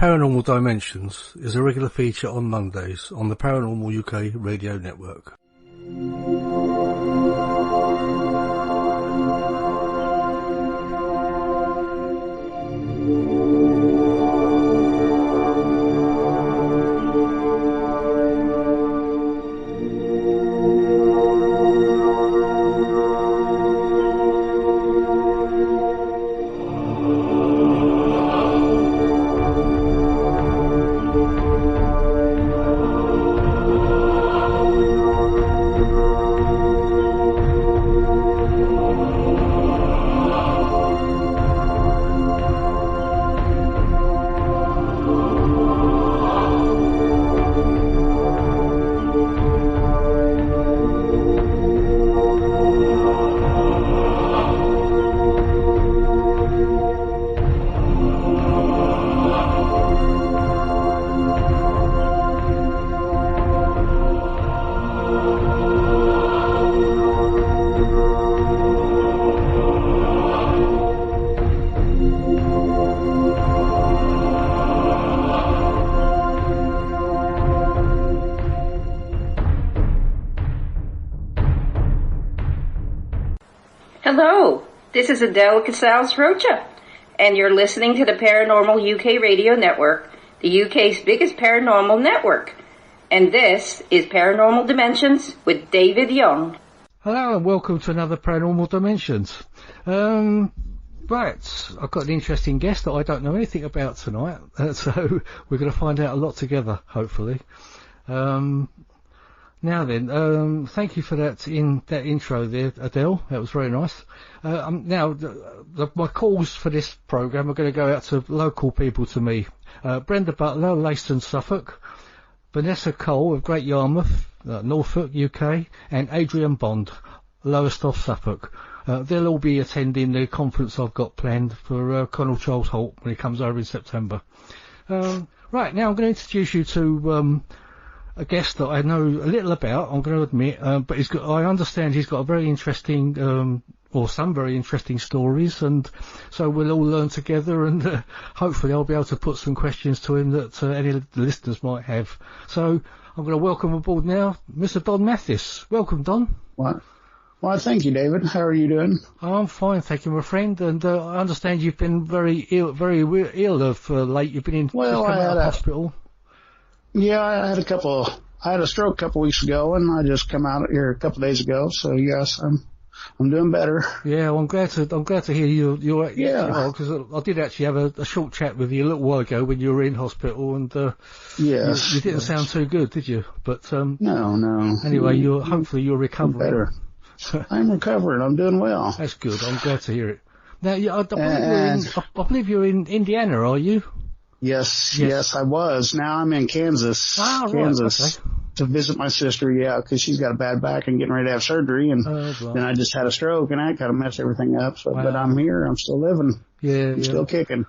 Paranormal Dimensions is a regular feature on Mondays on the Paranormal UK Radio Network. Hello, this is Adele Casals-Rocha, and you're listening to the Paranormal UK Radio Network, the UK's biggest paranormal network. And this is Paranormal Dimensions with David Young. Hello and welcome to another Paranormal Dimensions. Right, I've got an interesting guest that I don't know anything about tonight, so we're going to find out a lot together, hopefully. Now then, thank you for that intro there, Adele. That was very nice. Now, my calls for this programme are going to go out to local people to me. Brenda Butler, Leiston, Suffolk. Vanessa Cole of Great Yarmouth, Norfolk, UK. And Adrian Bond, Lowestoft, Suffolk. They'll all be attending the conference I've got planned for Colonel Charles Holt when he comes over in September. Right, now I'm going to introduce you to a guest that I know a little about, I'm going to admit, but I understand he's got a very interesting, or some very interesting stories, and so we'll all learn together, and hopefully I'll be able to put some questions to him that any of the listeners might have. So I'm going to welcome aboard now Mr. Don Mathis. Welcome, Don. Well, thank you, David. How are you doing? I'm fine, thank you, my friend. And I understand you've been very ill of late. You've been in hospital. Yeah, I had a stroke a couple weeks ago, and I just come out here a couple days ago. So yes, I'm doing better. Yeah, well, I'm glad to hear you're because I did actually have a short chat with you a little while ago when you were in hospital, and yes, you didn't sound too good, did you? But no. Anyway, hopefully you're recovering. Better. I'm recovering. I'm doing well. That's good. I'm glad to hear it. Now, I believe you're in Indiana, are you? Yes, I was. Now I'm in Kansas. Kansas. Okay. To visit my sister, because she's got a bad back and getting ready to have surgery, and then I just had a stroke, and that kind of messed everything up. So, But I'm here. I'm still living. I'm still kicking.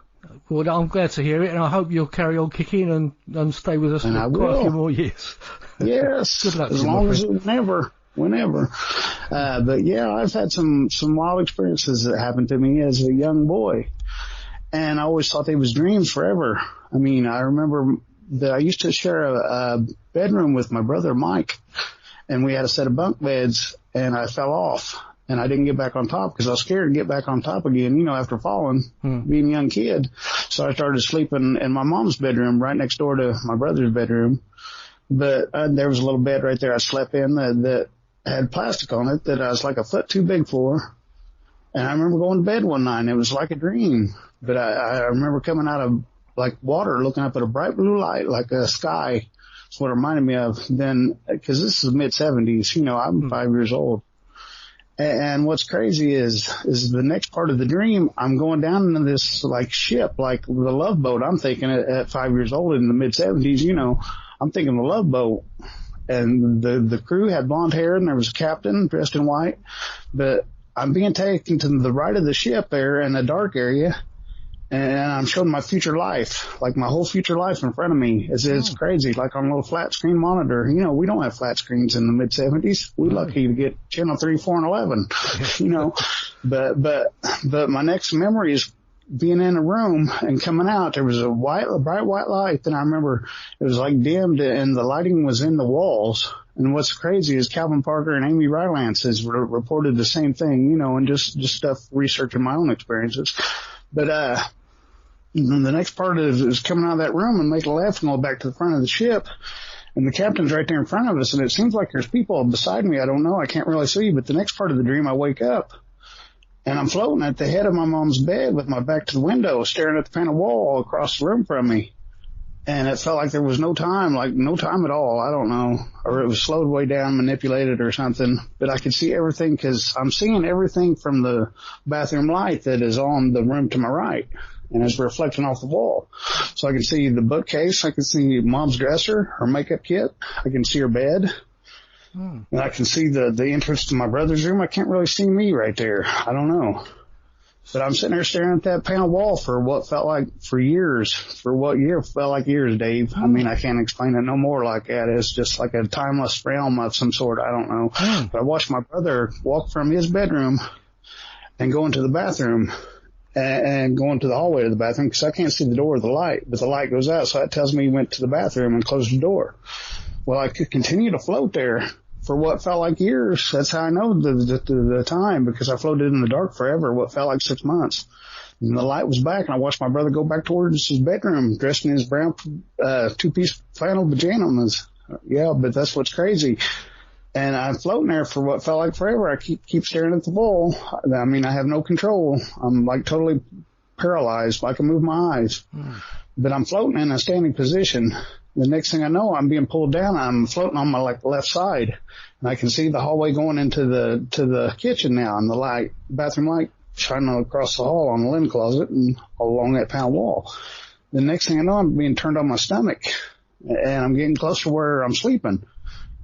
Well, I'm glad to hear it, and I hope you'll carry on kicking and stay with us for quite a few more years. Yes. Good luck. As long as whenever. But yeah, I've had some wild experiences that happened to me as a young boy. And I always thought they was dreams forever. I mean, I remember that I used to share a bedroom with my brother Mike, and we had a set of bunk beds, and I fell off, and I didn't get back on top because I was scared to get back on top again, after falling, being a young kid. So I started sleeping in my mom's bedroom right next door to my brother's bedroom. But there was a little bed right there I slept in that had plastic on it that I was like a foot too big for. And I remember going to bed one night, and it was like a dream. But I remember coming out of, like, water, looking up at a bright blue light, like a sky. That's what it reminded me of. Then, because this is the mid-'70s, I'm 5 years old. And what's crazy is the next part of the dream, I'm going down into this, like, ship, like the Love Boat. I'm thinking at 5 years old in the mid-'70s, I'm thinking the Love Boat. And the crew had blonde hair, and there was a captain dressed in white. But I'm being taken to the right of the ship there in a dark area, and I'm showing my future life, like my whole future life in front of me. It's crazy, like on a little flat screen monitor. We don't have flat screens in the mid-'70s. We're lucky to get channel 3, 4, and 11, But my next memory is being in a room and coming out, there was a bright white light. And I remember it was like dimmed and the lighting was in the walls. And what's crazy is Calvin Parker and Amy Rylance has reported the same thing, you know, and just stuff researching my own experiences. But, the next part is coming out of that room and make a left and go back to the front of the ship. And the captain's right there in front of us. And it seems like there's people beside me. I don't know. I can't really see. But the next part of the dream, I wake up and I'm floating at the head of my mom's bed with my back to the window, staring at the panel wall across the room from me. And it felt like there was no time, like no time at all. I don't know. Or it was slowed way down, manipulated or something. But I could see everything because I'm seeing everything from the bathroom light that is on the room to my right. And it's reflecting off the wall. So I can see the bookcase. I can see mom's dresser, her makeup kit. I can see her bed. And I can see the entrance to my brother's room. I can't really see me right there. I don't know. But I'm sitting there staring at that panel wall for what felt like for years. For what year felt like years, Dave. I mean, I can't explain it no more like that. It's just like a timeless realm of some sort. I don't know. But I watched my brother walk from his bedroom and go into the bathroom. And going to the hallway to the bathroom because I can't see the door of the light, but the light goes out, so that tells me he went to the bathroom and closed the door. Well, I could continue to float there for what felt like years. That's how I know the time, because I floated in the dark forever, what felt like 6 months. And the light was back, and I watched my brother go back towards his bedroom, dressed in his brown two-piece flannel pajamas. Yeah, but that's what's crazy. And I'm floating there for what felt like forever. I keep staring at the wall. I mean, I have no control. I'm like totally paralyzed. I can move my eyes. But I'm floating in a standing position. The next thing I know, I'm being pulled down. I'm floating on my left side. And I can see the hallway going into the kitchen now, and the bathroom light shining across the hall on the linen closet and along that panel wall. The next thing I know, I'm being turned on my stomach, and I'm getting close to where I'm sleeping.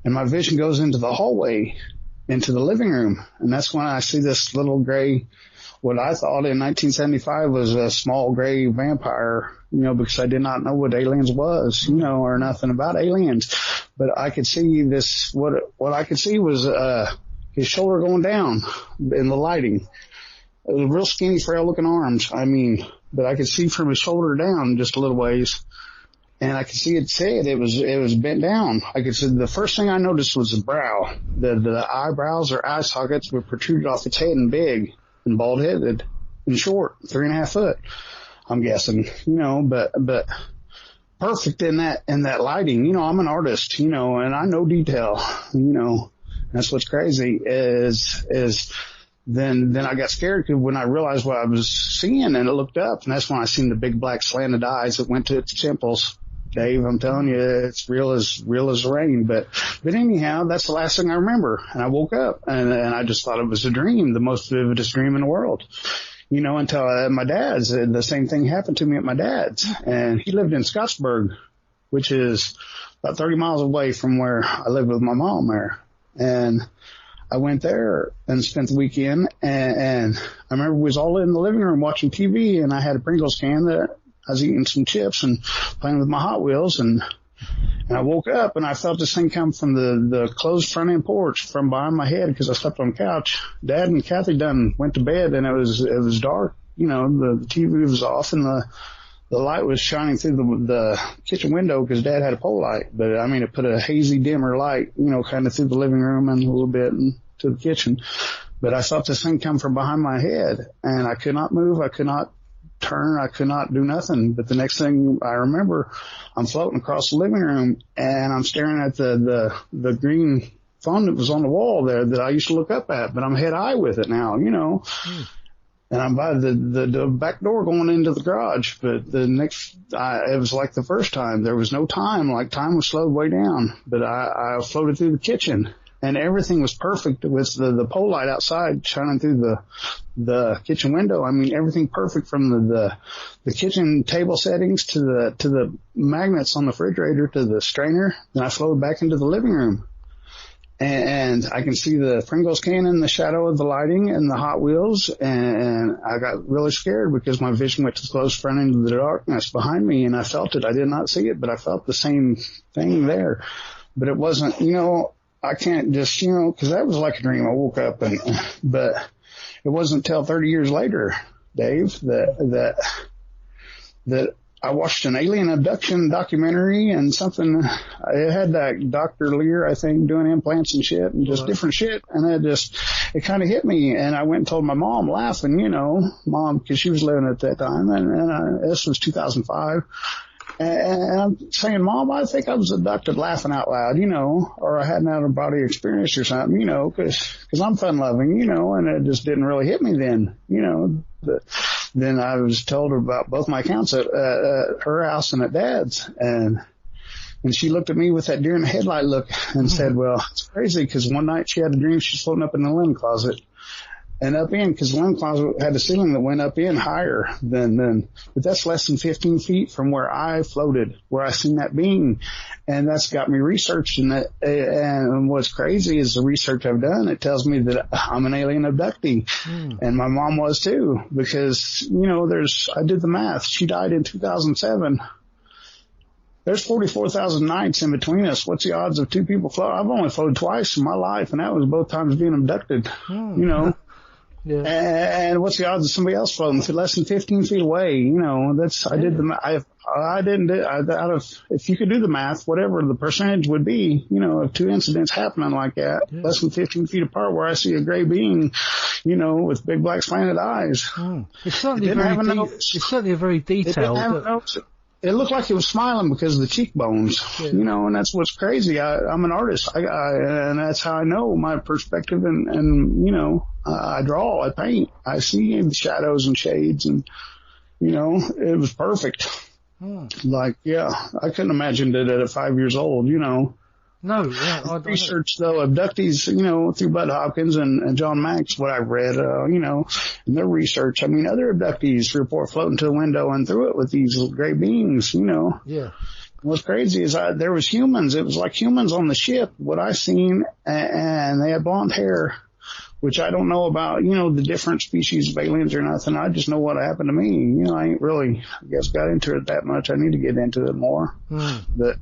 And my vision goes into the hallway, into the living room. And that's when I see this little gray, what I thought in 1975 was a small gray vampire, you know, because I did not know what aliens was, you know, or nothing about aliens. But I could see this, what I could see was, his shoulder going down in the lighting. It was real skinny, frail looking arms. I mean, but I could see from his shoulder down just a little ways. And I could see it was bent down. I could see the first thing I noticed was the brow. The eyebrows or eye sockets were protruded off its head and big and bald headed and short, 3.5 foot, I'm guessing, you know, but perfect in that lighting. You know, I'm an artist, you know, and I know detail, you know. That's what's crazy is then I got scared because when I realized what I was seeing and I looked up, and that's when I seen the big black slanted eyes that went to its temples. Dave, I'm telling you, it's real as rain. But anyhow, that's the last thing I remember. And I woke up and I just thought it was a dream, the most vividest dream in the world. You know, until at my dad's, the same thing happened to me at my dad's. And he lived in Scottsburg, which is about 30 miles away from where I lived with my mom there. And I went there and spent the weekend, and I remember we was all in the living room watching TV, and I had a Pringles can that I was eating some chips and playing with my Hot Wheels, and I woke up and I felt this thing come from the closed front end porch from behind my head because I slept on the couch. Dad and Kathy done went to bed, and it was dark. You know, the TV was off and the light was shining through the kitchen window because Dad had a pole light. But, I mean, it put a hazy, dimmer light, you know, kind of through the living room and a little bit into the kitchen. But I felt this thing come from behind my head, and I could not move. I could not turn. I could not do nothing. But the next thing I remember, I'm floating across the living room, and I'm staring at the green phone that was on the wall there that I used to look up at. But I'm head high with it now, you know. And I'm by the back door going into the garage. But the next, it was like the first time. There was no time. Like time was slowed way down. But I floated through the kitchen, and everything was perfect with the pole light outside shining through the kitchen window. I mean, everything perfect from the kitchen table settings to the magnets on the refrigerator to the strainer. Then I floated back into the living room. And I can see the Pringles can in the shadow of the lighting and the Hot Wheels, and I got really scared because my vision went to the close front end of the darkness behind me, and I felt it. I did not see it, but I felt the same thing there. But it wasn't, you know, I can't just, you know, because that was like a dream. I woke up, but it wasn't until 30 years later Dave, that I watched an alien abduction documentary and something. It had that Dr. Lear, I think, doing implants and shit and just different shit. And it kind of hit me. And I went and told my mom, laughing, mom, because she was living at that time. And this was 2005. And I'm saying, Mom, I think I was abducted, laughing out loud, or I had an out-of-body experience or something, because I'm fun-loving, and it just didn't really hit me then, Then I was told about both my accounts at her house and at Dad's, and she looked at me with that deer in the headlight look and said, well, it's crazy because one night she had a dream she's floating up in the linen closet. And up in, because the linen closet had a ceiling that went up in higher than, but that's less than 15 feet from where I floated, where I seen that being. And that's got me researching it. And what's crazy is the research I've done, it tells me that I'm an alien abductee. And my mom was too, because, I did the math. She died in 2007. There's 44,000 nights in between us. What's the odds of two people floating? I've only floated twice in my life, and that was both times being abducted, Yeah. And what's the odds of somebody else floating less than 15 feet away? I did if you could do the math, whatever the percentage would be, of two incidents happening like that, less than 15 feet apart, where I see a gray being, with big black slanted eyes. It's certainly a very detailed. It looked like it was smiling because of the cheekbones, and that's what's crazy. I'm an artist. And that's how I know my perspective and I draw, I paint, I see the shadows and shades and, it was perfect. I couldn't imagine it at 5 years old, No, yeah. Research, though, abductees, through Bud Hopkins and John Max, what I've read, in their research. Other abductees report floating to the window and through it with these gray beings, Yeah. What's crazy is there was humans. It was like humans on the ship, what I seen, and they had blonde hair, which I don't know about, the different species of aliens or nothing. I just know what happened to me. I ain't really, got into it that much. I need to get into it more. But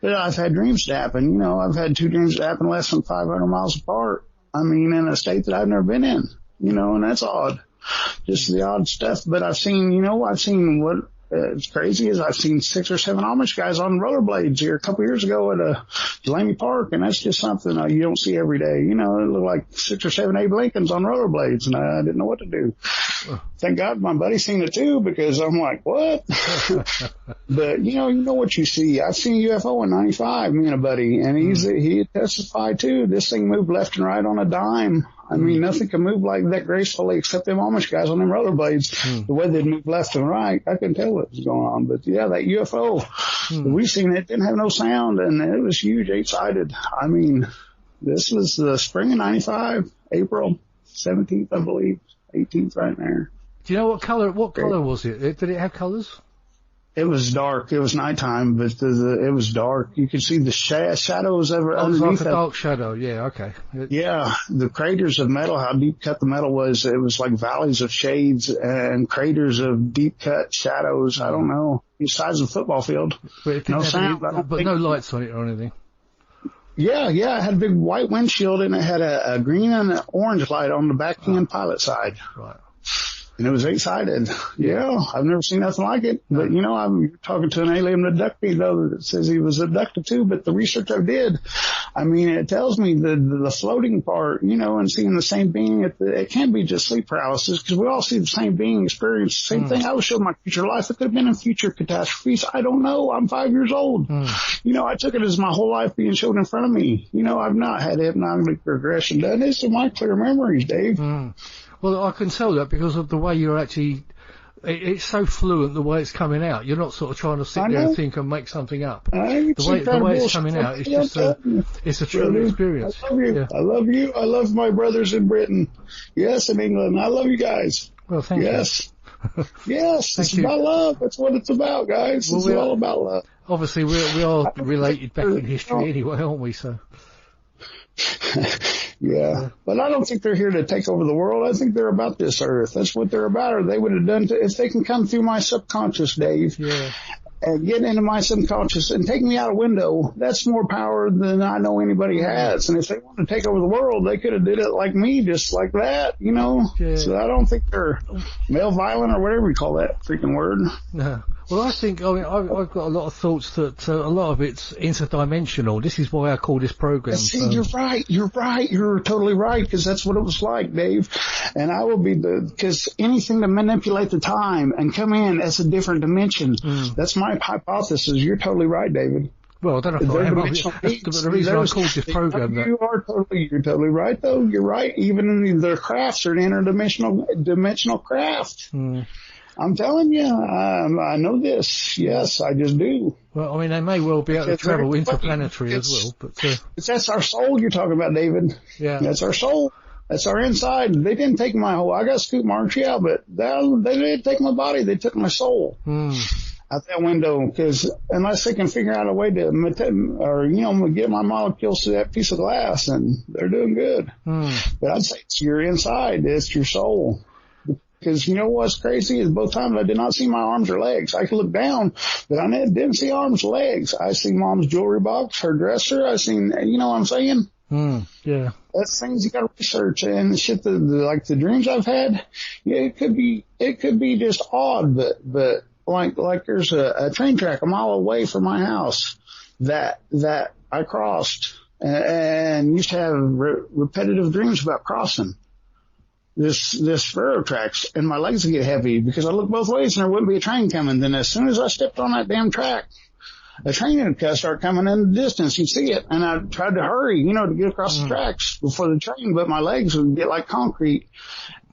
I've had dreams that happen. I've had two dreams that happen less than 500 miles apart. In a state that I've never been in, and that's odd. Just the odd stuff. But I've seen what it's crazy is I've seen 6 or 7 Amish guys on rollerblades here a couple years ago at Delaney Park, and that's just something you don't see every day. It looked like 6 or 7 Abe Lincolns on rollerblades, and I didn't know what to do. Thank God my buddy seen it too, because I'm like, what? But you know what you see. I've seen a UFO in '95, me and a buddy, and he testified too. This thing moved left and right on a dime. Nothing can move like that gracefully except them Amish guys on them rollerblades. The way they move left and right, I couldn't tell what was going on. But yeah, that UFO, we seen it, didn't have no sound, and it was huge, 8-sided. This was the spring of '95, April 17th, I believe, 18th, right there. Do you know what color? What color was it? Did it have colors? It was dark. It was nighttime, but it was dark. You could see the shadows underneath. It was like a dark shadow. Yeah, okay. Yeah, the craters of metal, how deep cut the metal was. It was like valleys of shades and craters of deep cut shadows. I don't know, the size of a football field. But it didn't have no lights on it or anything. Yeah, it had a big white windshield, and it had a green and an orange light on the backhand pilot side. Right. And it was 8-sided. Yeah, I've never seen nothing like it. But, I'm talking to an alien abductee, though, that says he was abducted too. But the research I did, it tells me the floating part, and seeing the same being, it can't be just sleep paralysis, because we all see the same being, experience the same thing. I was showing my future life. It could have been in future catastrophes. I don't know. I'm 5 years old. I took it as my whole life being shown in front of me. I've not had hypnotic regression done. These are my clear memories, Dave. Well, I can tell that because of the way you're actually, it's so fluent the way it's coming out. You're not sort of trying to sit there and think and make something up. The way it's coming out, it's just it's a true experience. I love you. Yeah. I love you. I love my brothers in Britain. Yes, in England. I love you guys. Well, thank you. Yes, it's about love. That's what it's about, guys. It's all about love. Obviously, we are related back in history anyway, aren't we? So. Yeah, but I don't think they're here to take over the world. I think they're about this earth. That's what they're about, or they would have done if they can come through my subconscious, Dave. Yeah. and get into my subconscious and take me out a window. That's more power than I know anybody has. And if they want to take over the world, they could have did it like me, just like that, you know. Yeah. So I don't think they're male violent or whatever you call that freaking word. No. Well, I think, I mean, I've got a lot of thoughts that a lot of it's interdimensional. This is why I call this program. See, you're right. You're totally right, because that's what it was like, Dave. And I will be because anything to manipulate the time and come in as a different dimension. That's my hypothesis. You're totally right, David. Well, I don't know if I am. That's the reason I called this program. You're totally right, though. You're right. Even their crafts are interdimensional craft. I'm telling you, I know this. Yes, I just do. Well, I mean, they may well be able to travel interplanetary as well, but that's our soul you're talking about, David. Yeah, that's our soul. That's our inside. They didn't take my whole. I got scoop marks, yeah, but they didn't take my body. They took my soul out that window. Because unless they can figure out a way to get my molecules to that piece of glass, and they're doing good. But I'd say it's your inside. It's your soul. Because you know what's crazy is both times I did not see my arms or legs. I could look down, but I didn't see arms or legs. I see Mom's jewelry box, her dresser. I seen, you know what I'm saying? Yeah. That's things you got to research, and the shit. Like the dreams I've had. Yeah, it could be just odd, but like there's a train track a mile away from my house that I crossed and used to have repetitive dreams about crossing this railroad tracks, and my legs would get heavy because I looked both ways and there wouldn't be a train coming. Then as soon as I stepped on that damn track, a train would start coming in the distance. You'd see it, and I tried to hurry, you know, to get across the tracks before the train, but my legs would get like concrete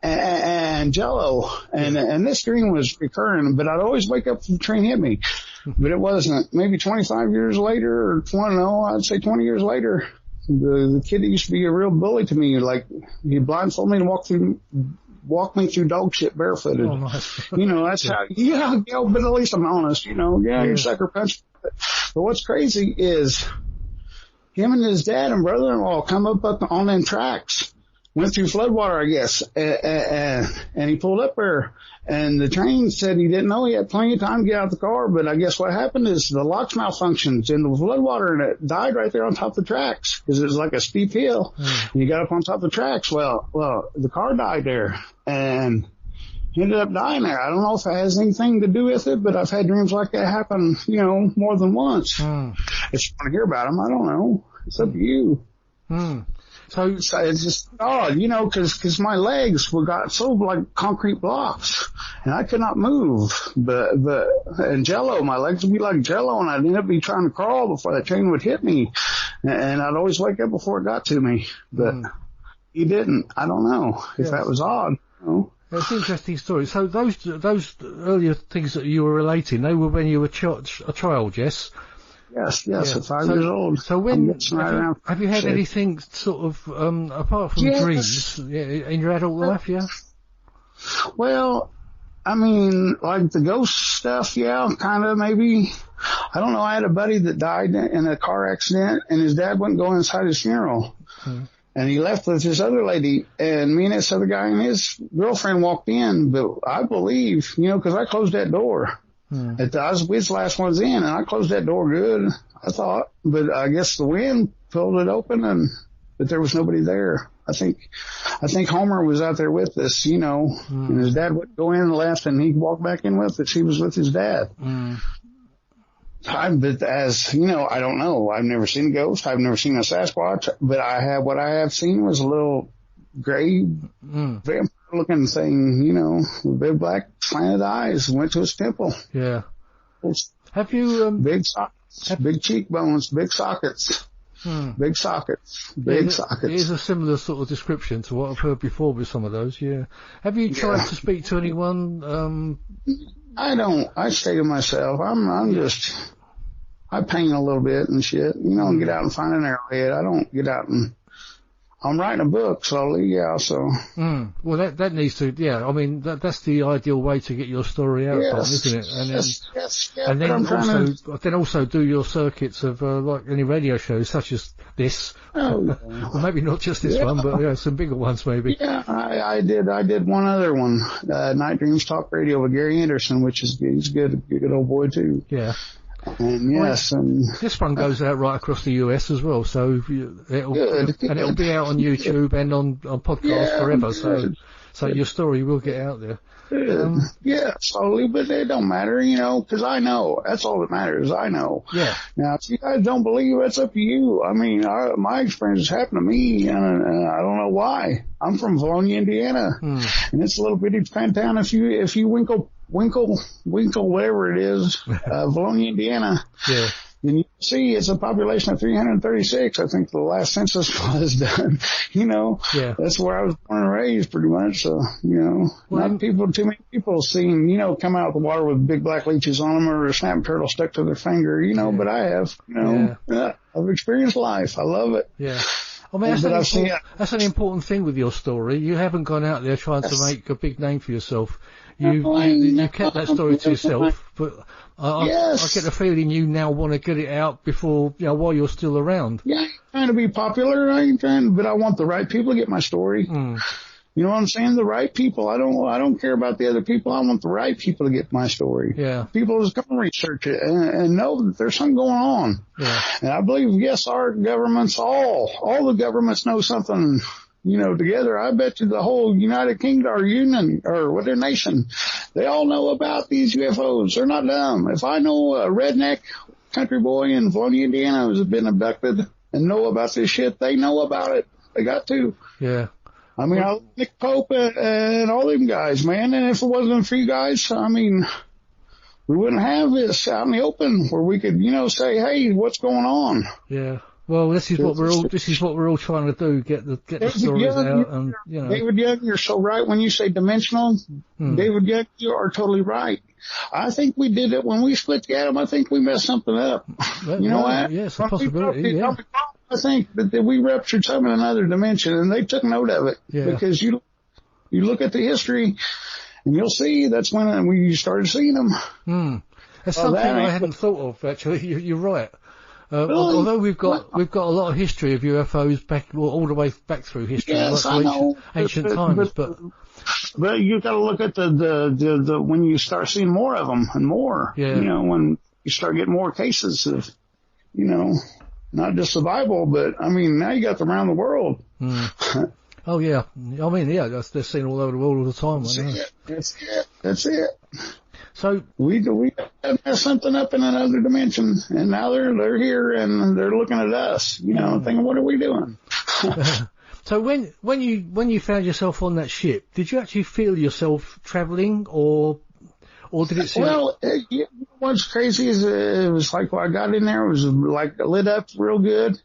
and jello, and this dream was recurring, but I'd always wake up and the train hit me. But it wasn't. Maybe 25 years later, or I'd say 20 years later, the kid that used to be a real bully to me, like, he blindfolded me and walk me through dog shit barefooted. Oh, nice. You know, that's how, but at least I'm honest, you know, you sucker punch. But what's crazy is him and his dad and brother-in-law come up on them tracks, went through floodwater, I guess, and he pulled up there. And the train said he didn't know he had plenty of time to get out of the car, but I guess what happened is the locks malfunctioned in the floodwater, and it died right there on top of the tracks because it was like a steep hill. And you got up on top of the tracks. Well, the car died there, and he ended up dying there. I don't know if it has anything to do with it, but I've had dreams like that happen, you know, more than once. If you want to hear about them, I don't know. It's up to you. So it's just odd, you know, because my legs got so like concrete blocks, and I could not move. And jello, my legs would be like jello, and I'd end up trying to crawl before that train would hit me, and I'd always wake up before it got to me. But he didn't. I don't know if that was odd. You know? It's an interesting story. So those earlier things that you were relating, they were when you were a child, yes? Yes, at 5 years old. So have you had anything sort of, apart from dreams, in your adult life, yeah? Well, I mean, like the ghost stuff, yeah, kind of, maybe. I don't know, I had a buddy that died in a car accident, and his dad wouldn't go inside his funeral. And he left with this other lady, and me and this other guy and his girlfriend walked in, but I believe, you know, because I closed that door. We was the last ones in, and I closed that door good, I thought. But I guess the wind pulled it open, but there was nobody there. I think Homer was out there with us, you know, and his dad would go in and left, and he'd walk back in with us. He was with his dad. But as, you know, I don't know. I've never seen a ghost. I've never seen a Sasquatch, but what I have seen was a little gray vampire looking thing, you know, with big black slanted eyes, went to his temple. Yeah. Have you, big sockets, big cheekbones, big sockets. Big sockets. It is a similar sort of description to what I've heard before with some of those, yeah. Have you tried to speak to anyone? I don't. I stay to myself. I paint a little bit and shit, you know, and get out and find an arrowhead. I don't get out and I'm writing a book, so yeah, so. Well, that needs to, yeah, I mean, that's the ideal way to get your story out, Don, isn't it? And then, and then also do your circuits of, like any radio shows such as this. Well, maybe not just this one, but yeah, some bigger ones maybe. Yeah, I did one other one, Night Dreams PAUK Radio with Gary Anderson, which is, he's good old boy too. Yeah. And yes, and this one goes out right across the US as well, so it'll be out on YouTube and on podcast forever. So your story will get out there. Yeah, slowly, but it don't matter, because I know. That's all that matters. I know. Yeah. Now, if you guys don't believe, it's up to you. I mean, my experience happened to me, and I don't know why. I'm from Valonia, Indiana, and it's a little bitty fan town. If you winkle, whatever it is, Valonia, Indiana. Yeah. And you see, it's a population of 336. I think the last census was done. Yeah. That's where I was born and raised, pretty much. So, not too many people seen, come out of the water with big black leeches on them or a snap turtle stuck to their finger, but I have, I've experienced life. I love it. Yeah. I mean, that's an important thing with your story. You haven't gone out there trying to make a big name for yourself. You kept that story to yourself, but I get the feeling you now want to get it out before, while you're still around. Yeah, I ain't trying to be popular. I ain't trying, but I want the right people to get my story. You know what I'm saying? The right people. I don't care about the other people. I want the right people to get my story. Yeah. People just come research it and know that there's something going on. Yeah. And I believe, yes, our governments, all the governments know something, together. I bet you the whole United Kingdom or Union or what their nation, they all know about these UFOs. They're not dumb. If I know a redneck country boy in Valonia, Indiana who's been abducted and know about this shit, they know about it. They got to. Yeah. I mean, I Nick Pope and all them guys, man. And if it wasn't for you guys, I mean, we wouldn't have this out in the open where we could, say, hey, what's going on? Yeah. Well, this is what we're all trying to do. Get the stories out, and David Young, you're so right when you say dimensional. David Young, you are totally right. I think we did it when we split the atom. I think we messed something up. What? Yeah, it's a possibility. Yeah. I think that we ruptured some in another dimension, and they took note of it. Yeah. Because you look at the history, and you'll see that's when we started seeing them. That's something I hadn't thought of. Actually, you're right. Really? Although we've got a lot of history of UFOs all the way back through history, yes, I know. ancient times, but you got to look at the when you start seeing more of them and more. Yeah. When you start getting more cases of, not just survival, but I mean now you got them around the world. Oh yeah, I mean they're seen all over the world all the time. That's it. So we messed something up in another dimension, and now they're here and they're looking at us, thinking, what are we doing? So when you found yourself on that ship, did you actually feel yourself traveling, or did it seem? Well, what's crazy is it was like when I got in there, it was like lit up real good.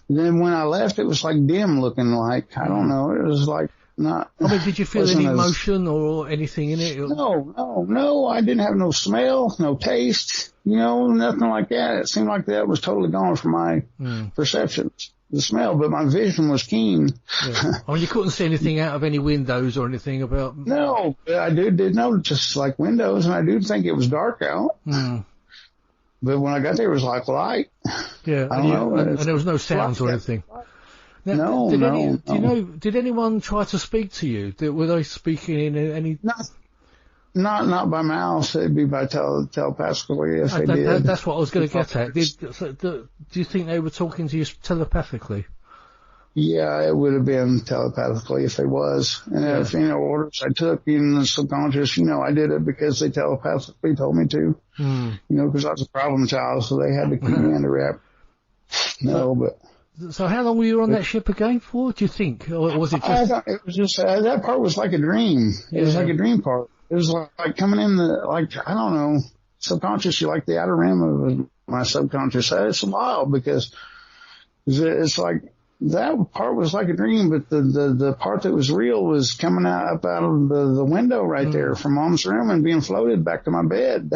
And then when I left, it was like dim looking, like I don't know, it was like. Not. I mean, did you feel any emotion or anything in it? No. I didn't have no smell, no taste, nothing like that. It seemed like that was totally gone from my perceptions, the smell, but my vision was keen. Yeah. I mean, you couldn't see anything out of any windows or anything about. No, I did notice just like windows, and I do think it was dark out. But when I got there, it was like light. Yeah, I don't know. And there was no sounds or anything. Now, did anyone try to speak to you? Were they speaking in any? Not by mouth. It'd be by telepathically if they did. That's what I was going to get at. Do you think they were talking to you telepathically? Yeah, it would have been telepathically if they was. And if, orders I took in the subconscious, I did it because they telepathically told me to. Because I was a problem child, so they had to keep me under wrap. So how long were you on that ship again for, do you think? Or was it just... It was just, that part was like a dream. It was like a dream part. It was like coming in I don't know, subconsciously, like the outer rim of my subconscious. It's wild because it's like, that part was like a dream, but the part that was real was coming up out of the window right there from Mom's room and being floated back to my bed.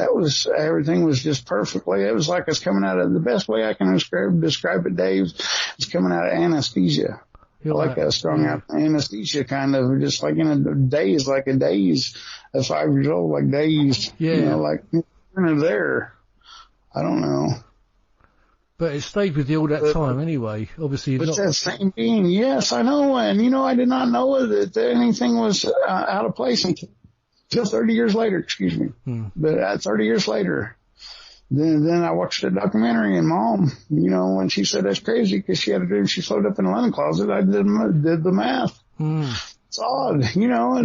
Everything was just perfectly. It was like it's coming out of the best way I can describe it, Dave. It's coming out of anesthesia. like a strung out anesthesia kind of, just like in a daze, like a daze at 5 years old, like dazed. Yeah. You know, like kind of there. I don't know. But it stayed with you all that time anyway. Obviously, but that same being, yes, I know. And, you know, I did not know that anything was out of place until 30 years later, excuse me. But 30 years later, then I watched the documentary, and Mom, you know, when she said that's crazy because she had a dream she floated up in a linen closet, I did the math. It's odd, you know.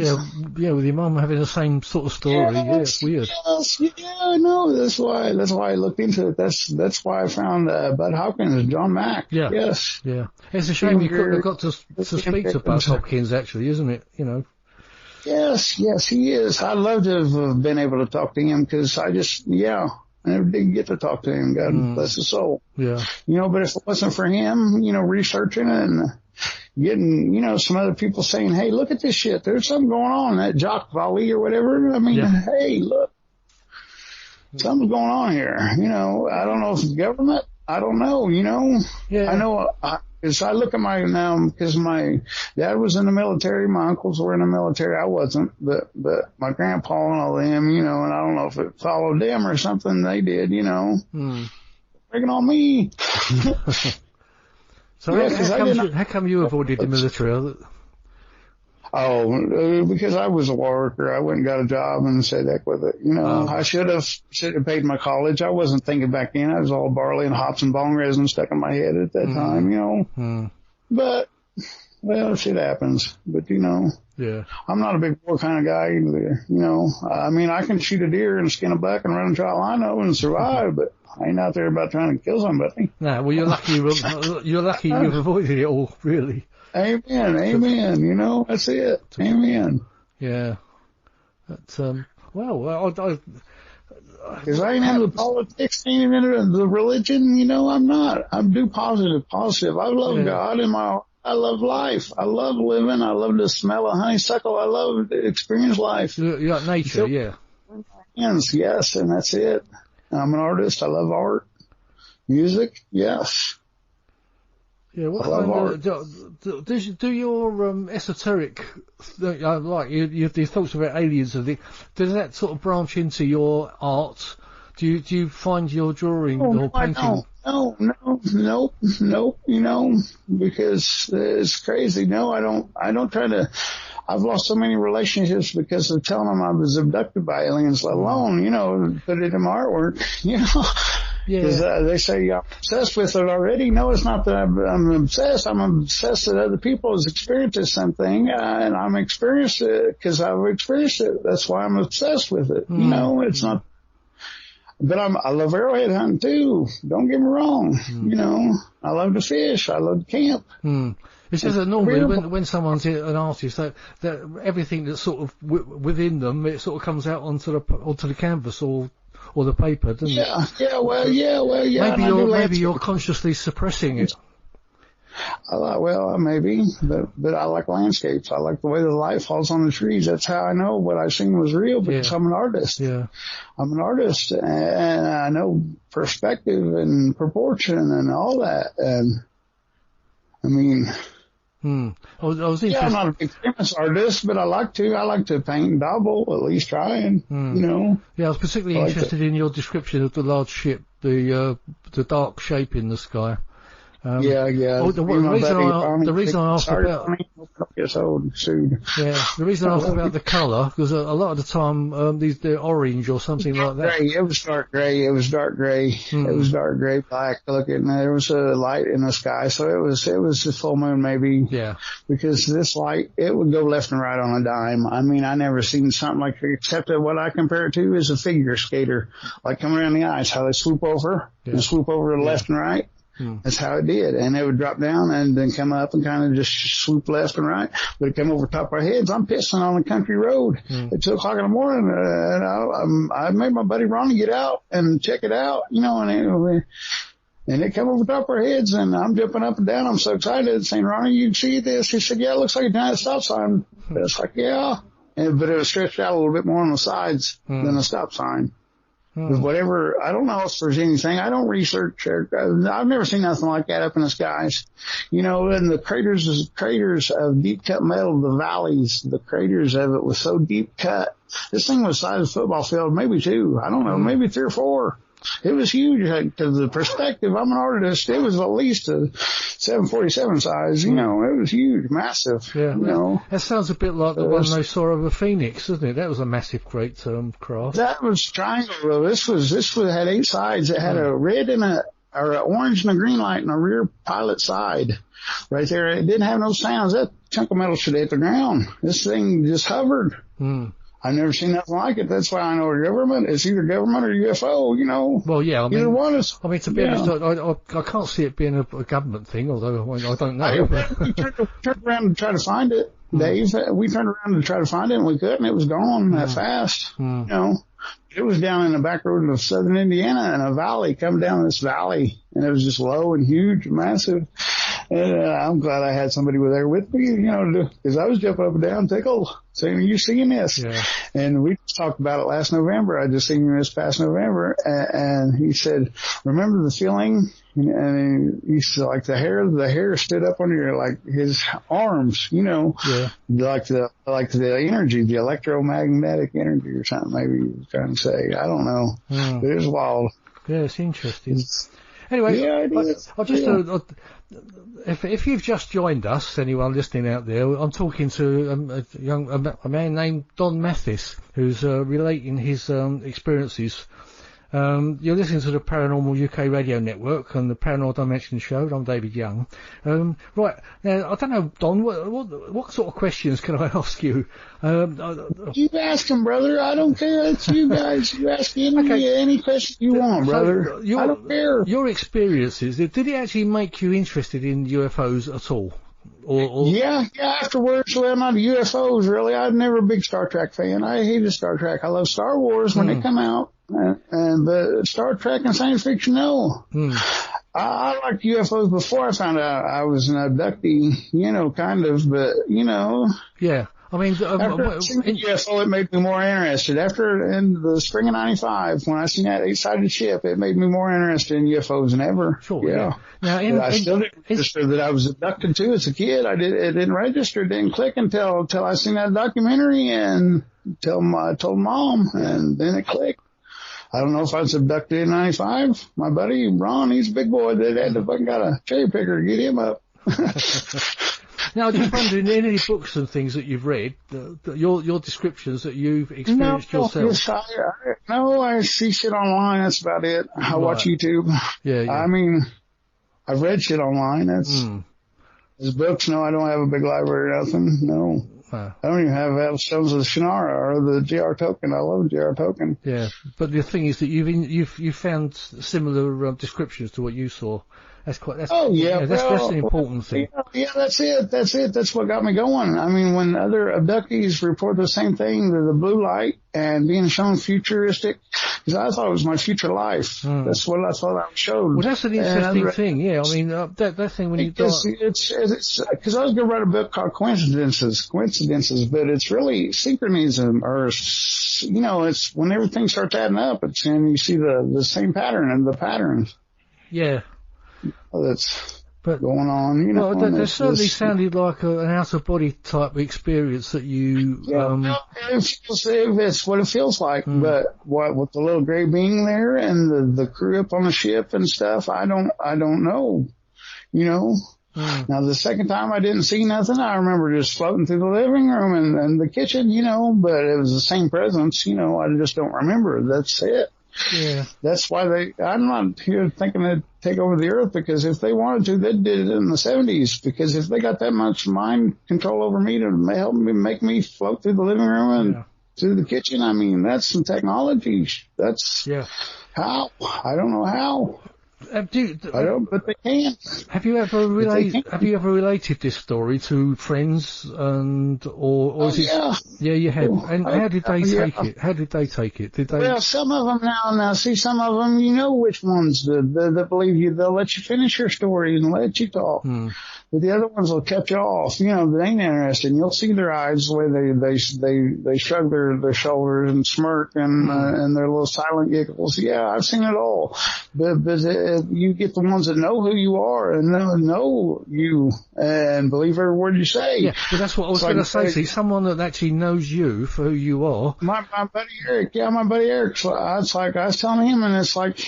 Yeah, with your mum having the same sort of story. Yeah, it's weird. Yes, yeah, I know. That's why I looked into it. That's why I found Bud Hopkins, John Mack. Yeah. Yes. Yeah. It's a shame you couldn't have got to speak to Bud Hopkins, actually, isn't it? You know. Yes, he is. I'd love to have been able to talk to him because I never did get to talk to him. God bless his soul. Yeah. You know, but if it wasn't for him, you know, researching and getting, you know, some other people saying, hey, look at this shit. There's something going on. That Jock Volley or whatever. I mean, hey, look. Something's going on here. You know, I don't know if it's government. I don't know, you know. Yeah. I know, because I look at because my dad was in the military, my uncles were in the military, I wasn't, but my grandpa and all them, you know, and I don't know if it followed them or something they did, you know. Breaking on me. So how come you avoided the military? Oh, because I was a worker. I went and got a job and said, heck with it. You know, I should have paid my college. I wasn't thinking back then. I was all barley and hops and bong resin stuck in my head at that time, you know. But, well, shit happens. But, you know, I'm not a big war kind of guy either, you know. I mean, I can shoot a deer and skin a buck and run a trial line and survive, but I ain't out there about trying to kill somebody. No, well, you're lucky you've avoided it all, really. Amen. You know, that's it. Amen. Yeah. But, well, because I ain't into politics, ain't into the religion, you know, I'm not. I'm positive. I love God and I love life. I love living. I love the smell of honeysuckle. I love to experience life. You like nature, yeah. Yes, and that's it. I'm an artist. I love art. Music, yes. Yeah, what kind do your esoteric, like your thoughts about aliens, does that sort of branch into your art? Do you find your drawing or painting? Nope. You know, because it's crazy. No, I don't try to. I've lost so many relationships because of telling them I was abducted by aliens, let alone, you know, put it in my artwork, you know. Because they say I'm obsessed with it already. No, it's not that I'm obsessed. I'm obsessed that other people has experienced something, and I'm experienced it because I've experienced it. That's why I'm obsessed with it. You know, it's not. But I love arrowhead hunting too. Don't get me wrong. You know, I love to fish. I love to camp. It's just that normally when someone's an artist, that everything that's sort of within them, it sort of comes out onto the canvas or the paper, doesn't it? Maybe you're consciously suppressing it. Maybe, but I like landscapes. I like the way the light falls on the trees. That's how I know what I seen was real because I'm an artist. Yeah. I'm an artist and I know perspective and proportion and all that. And I mean, I was interested. I'm not a big famous artist, but I like to paint and dabble, at least trying, you know. Yeah, I was particularly interested in your description of the large ship, the dark shape in the sky. The reason I asked about the reason I asked about the colour because a lot of the time they're orange or something like that. Gray. It was dark gray. It was dark gray, black looking. There was a light in the sky, so it was the full moon maybe. Yeah. Because this light, it would go left and right on a dime. I mean, I never seen something like it, except that what I compare it to is a figure skater, like coming around the ice, how they swoop over and swoop over to the left and right. That's how it did. And it would drop down and then come up and kind of just swoop left and right. But it came over top of our heads. I'm pissing on the country road at 2 o'clock in the morning. And I made my buddy Ronnie get out and check it out, you know, and it came over top of our heads and I'm jumping up and down. I'm so excited saying, Ronnie, you can see this? He said, yeah, it looks like a giant stop sign. It's like, yeah. But it was stretched out a little bit more on the sides than a stop sign. Whatever, I don't know if there's anything. I don't research. I've never seen nothing like that up in the skies. You know, and the craters of deep cut metal, the valleys, the craters of it was so deep cut. This thing was the size of a football field, maybe 2. I don't know, maybe 3 or 4. It was huge. To the perspective, I'm an artist. It was at least a 747 size. You know, it was huge, massive. Yeah, you know. That sounds a bit like the one they saw of a phoenix, doesn't it? That was a massive, great craft. That was triangle though. This had 8 sides. It had a red and an orange and a green light in the rear pilot side. Right there. It didn't have no sounds. That chunk of metal should have hit the ground. This thing just hovered. I've never seen nothing like it. That's why I know government. It's either government or UFO, you know. Well, yeah, I mean, either one is. I mean, to be honest, I can't see it being a government thing, although I don't know. We turned around to try to find it, Dave. We turned around to try to find it, and we couldn't. It was gone that fast. You know, it was down in the back road of southern Indiana in a valley, coming down this valley, and it was just low and huge, massive. And I'm glad I had somebody there with me, you know, because I was jumping up and down, tickled, saying, "Are you seeing this?" Yeah. And we talked about it last November. I just seen him this past November, and he said, "Remember the feeling?" And he said, like the hair stood up on your, like his arms, you know, like the energy, the electromagnetic energy or something. Maybe he was trying to say. I don't know, but it was wild. Yeah, it's interesting. Anyway, I'll just if you've just joined us, anyone listening out there, I'm talking to a man named Don Mathis, who's relating his experiences. You're listening to the Paranormal UK Radio Network and the Paranormal Dimensions show. I'm David Young. Right, now, I don't know, Don, what sort of questions can I ask you? You ask them, brother. I don't care. It's you guys. You ask any question you want, brother. I don't care. Your experiences, did it actually make you interested in UFOs at all? Yeah, afterwards, well, not UFOs, really. I'm never a big Star Trek fan. I hated Star Trek. I love Star Wars when they come out. But Star Trek and science fiction, no. I liked UFOs before I found out I was an abductee, you know, kind of, but, you know. Yeah. I mean, after seeing the UFO, it made me more interested. In the spring of '95, when I seen that 8-sided ship, it made me more interested in UFOs than ever. Sure. Yeah. Now, I still didn't register that I was abducted too as a kid. It didn't register. It didn't click until I seen that documentary and I told Mom, and then it clicked. I don't know if I was abducted in '95. My buddy Ron, he's a big boy. They had to fucking got a cherry picker to get him up. Now, I'm just wondering, in any books and things that you've read, your descriptions that you've experienced yourself? I see shit online. That's about it. I watch YouTube. Yeah. I mean, I've read shit online. There's books. No, I don't have a big library or nothing. No. I don't even have Stones of the Shannara or the J.R. Tolkien. I love J.R. Tolkien. Yeah, but the thing is that you've found similar descriptions to what you saw. That's that's an important thing. Yeah, that's it. That's what got me going. I mean, when other abductees report the same thing, the blue light and being shown futuristic, because I thought it was my future life. That's what I thought I was showed. Well, that's an interesting thing. Yeah, I mean, that thing when you it's because I was going to write a book called Coincidences, but it's really synchronism, or, you know, it's when everything starts adding up, and you see the same pattern and the patterns. Yeah. That's going on, you know. Well, that certainly sounded like an out-of-body type experience that you... it's what it feels like, but with the little gray being there and the crew up on the ship and stuff, I don't know, you know. Now, the second time I didn't see nothing, I remember just floating through the living room and the kitchen, you know, but it was the same presence, you know, I just don't remember. That's it. Yeah. That's why I'm not here thinking they'd take over the earth, because if they wanted to, they did it in the 70s, because if they got that much mind control over me to help me, make me float through the living room and through the kitchen, I mean, that's some technology. That's how. I don't know how. I don't, but they can. Have you ever related this story to friends or is it? Yeah, you have. And how did they take it? How did they take it? Did they? Well, some of them now, see, some of them, you know which ones that believe you. They'll let you finish your story and let you talk. But the other ones will cut you off. You know, they ain't interested. And you'll see their eyes the way they shrug their shoulders and smirk and their little silent giggles. Yeah, I've seen it all. But you get the ones that know who you are and know you and believe every word you say. Yeah, but that's what I was going to say. See, someone that actually knows you for who you are. My buddy Eric. Yeah, my buddy Eric. It's like I was telling him, and it's like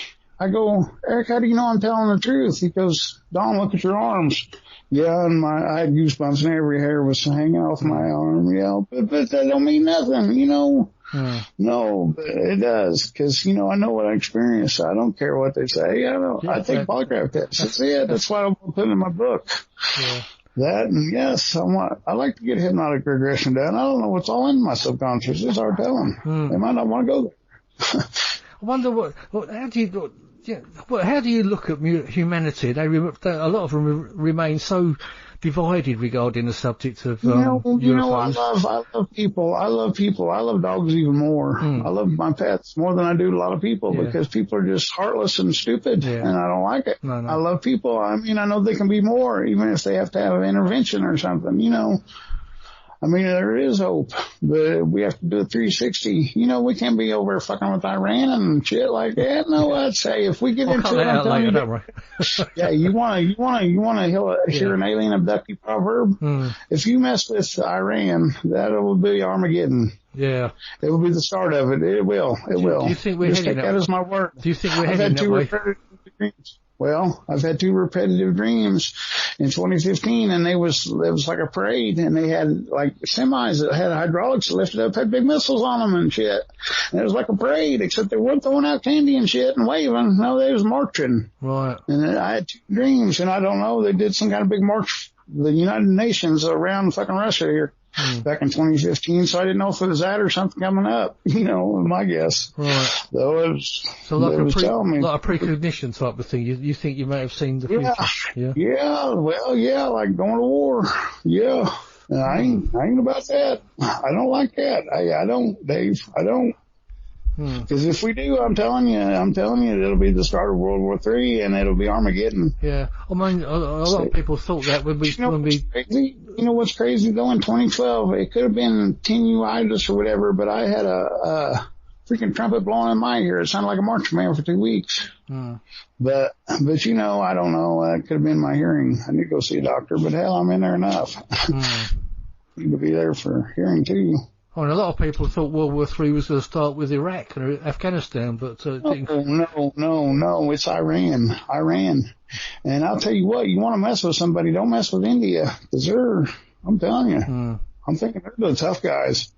I go, Eric, how do you know I'm telling the truth? He goes, Don, look at your arms. Yeah, and I had goosebumps and every hair was hanging off my arm. Yeah, but that don't mean nothing, you know. No, but it does, because, you know, I know what I experienced. I don't care what they say. I take polygraph tests. That's it. That's why I'm putting in my book. Yeah. That, and yes, I like to get hypnotic regression done. I don't know what's all in my subconscious. It's hard telling. They might not want to go there. I wonder how do you look at humanity? A lot of them remain so divided regarding the subject of UFOs. I love people. I love dogs even more. I love my pets more than I do a lot of people because people are just heartless and stupid, and I don't like it. No. I love people. I mean, I know they can be more, even if they have to have an intervention or something, you know. I mean, there is hope, but we have to do a 360. You know, we can't be over fucking with Iran and shit like that. No, I'd say if we get into it, I'm telling you, yeah, you want to hear an alien abductee proverb? If you mess with Iran, that will be Armageddon. Yeah, it will be the start of it. It will. Do you think we're heading that? That as my word. Do you think we're heading that way? Well, I've had 2 repetitive dreams in 2015, and it was like a parade, and they had like semis that had hydraulics that lifted up, had big missiles on them and shit. And it was like a parade, except they weren't throwing out candy and shit and waving. No, they was marching. Right. And I had 2 dreams, and I don't know, they did some kind of big march, the United Nations around fucking Russia here. Back in 2015, so I didn't know if it was that or something coming up, you know, my guess. Right. So it was, so like a precognition type of thing. You think you may have seen the future? Yeah, well, yeah, like going to war. Yeah. And I ain't about that. I don't like that. I don't, Dave. I don't. Because if we do, I'm telling you, it'll be the start of World War III, and it'll be Armageddon. Yeah, I mean, a lot of people thought that would be. You know what's crazy though? In 2012, it could have been tenuitis or whatever, but I had a freaking trumpet blowing in my ear. It sounded like a marching band for 2 weeks. But you know, I don't know. It could have been my hearing. I need to go see a doctor, but hell, I'm in there enough. Need to be there for hearing too. Oh, and a lot of people thought World War III was going to start with Iraq and Afghanistan, but no, it's Iran. And I'll tell you what, you want to mess with somebody, don't mess with India, because I'm telling you, I'm thinking they're the tough guys.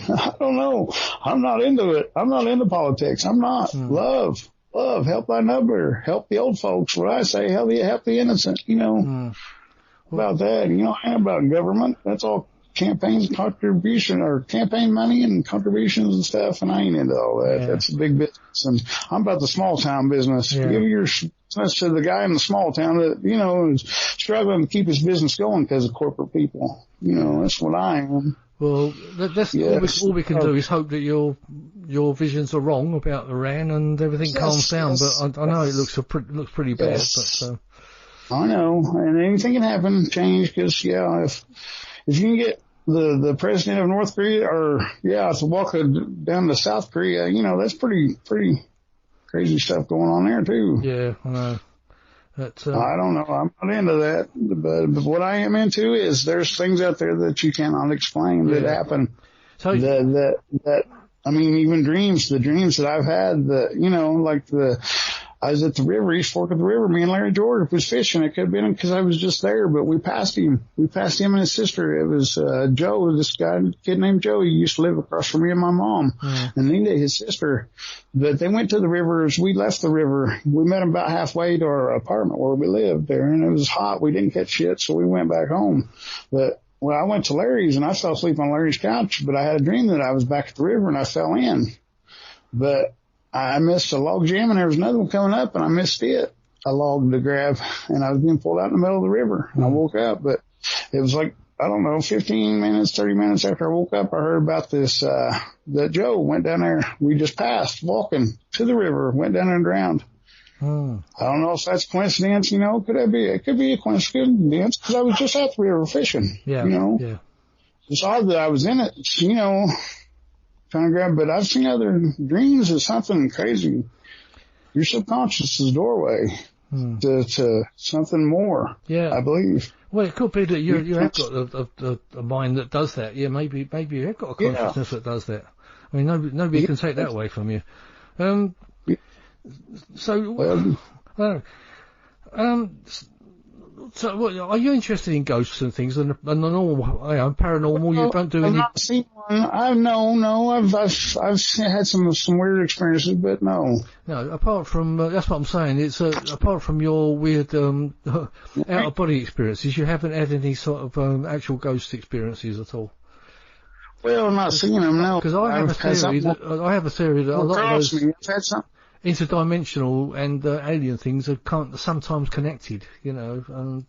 I don't know. I'm not into it. I'm not into politics. I'm not. Love, help thy neighbor, help the old folks. What I say, help the innocent, you know, about that. You know, I ain't about government. That's all. Campaigns, contribution, or campaign money and contributions and stuff, and I ain't into all that. Yeah. That's a big business, and I'm about the small town business. Yeah. Give your business to the guy in the small town that, you know, is struggling to keep his business going because of corporate people. You know, that's what I am. Well, that's all we can do is hope that your visions are wrong about Iran and everything calms down. But I know it looks pretty bad. But I know, and anything can happen, change, because if you can get the president of North Korea to walk down to South Korea, you know, that's pretty crazy stuff going on there too. Yeah, I know. I don't know. I'm not into that, but what I am into is there's things out there that you cannot explain that happen. So that I mean, even the dreams that I've had, you know, like I was at the river, East Fork of the river. Me and Larry George was fishing. It could have been because I was just there, but we passed him. We passed him and his sister. It was Joe, this kid named Joe. He used to live across from me and my mom, and Nita, his sister. But they went to the river as we left the river. We met them about halfway to our apartment where we lived there, and it was hot. We didn't catch shit, so we went back home. But I went to Larry's, and I fell asleep on Larry's couch, but I had a dream that I was back at the river, and I fell in. But I missed a log jam, and there was another one coming up, and I missed it. A log to grab, and I was being pulled out in the middle of the river, and I woke up, but it was like, I don't know, 15 minutes, 30 minutes after I woke up, I heard about this, that Joe went down there. We just passed walking to the river, went down there and drowned. I don't know if that's coincidence, you know, it could be a coincidence, because I was just at the river fishing, you know. Yeah. It's odd that I was in it, you know, trying to grab, but I've seen other dreams as something crazy. Your subconscious is doorway to something more. Yeah, I believe. Well, it could be that you have got a mind that does that. Yeah, maybe you have got a consciousness that does that. I mean, nobody can take that away from you. So, what, are you interested in ghosts and things and the normal, paranormal? You don't do any. I've not seen one. No. I've had some weird experiences, but no. No, apart from that's what I'm saying. It's apart from your weird out of body experiences, you haven't had any sort of actual ghost experiences at all. Well, I'm not seeing them now. Because I have a theory that a lot of those interdimensional and alien things are sometimes connected, you know, and,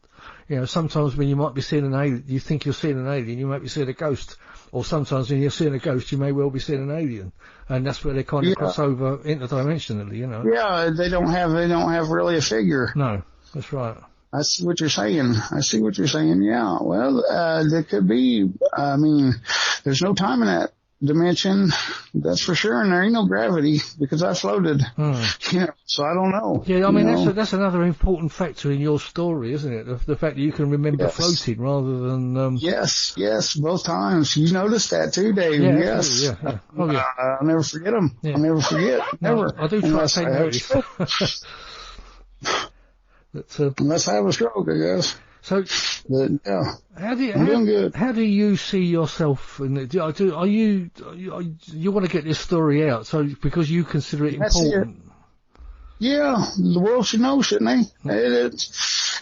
you know, sometimes when you might be seeing an alien, you think you're seeing an alien, you might be seeing a ghost, or sometimes when you're seeing a ghost, you may well be seeing an alien, and that's where they kind of cross over interdimensionally, you know. Yeah, they don't have really a figure. No, that's right. I see what you're saying. Yeah, well, there could be, I mean, there's no time in that dimension, that's for sure, and there ain't no gravity because I floated. Yeah, so I don't know. Yeah, I mean that's another important factor in your story, isn't it? The fact that you can remember floating rather than. Yes, both times. You noticed that too, Dave. Yeah, yes. Yeah. Oh yeah. I'll never forget them. Yeah. I'll never forget. Never. I do try to take notice. Unless I have a stroke, I guess. So, but, yeah, I'm doing good. How do you see yourself in the, you want to get this story out, so, because you consider it important? Yeah, the world should know, shouldn't they?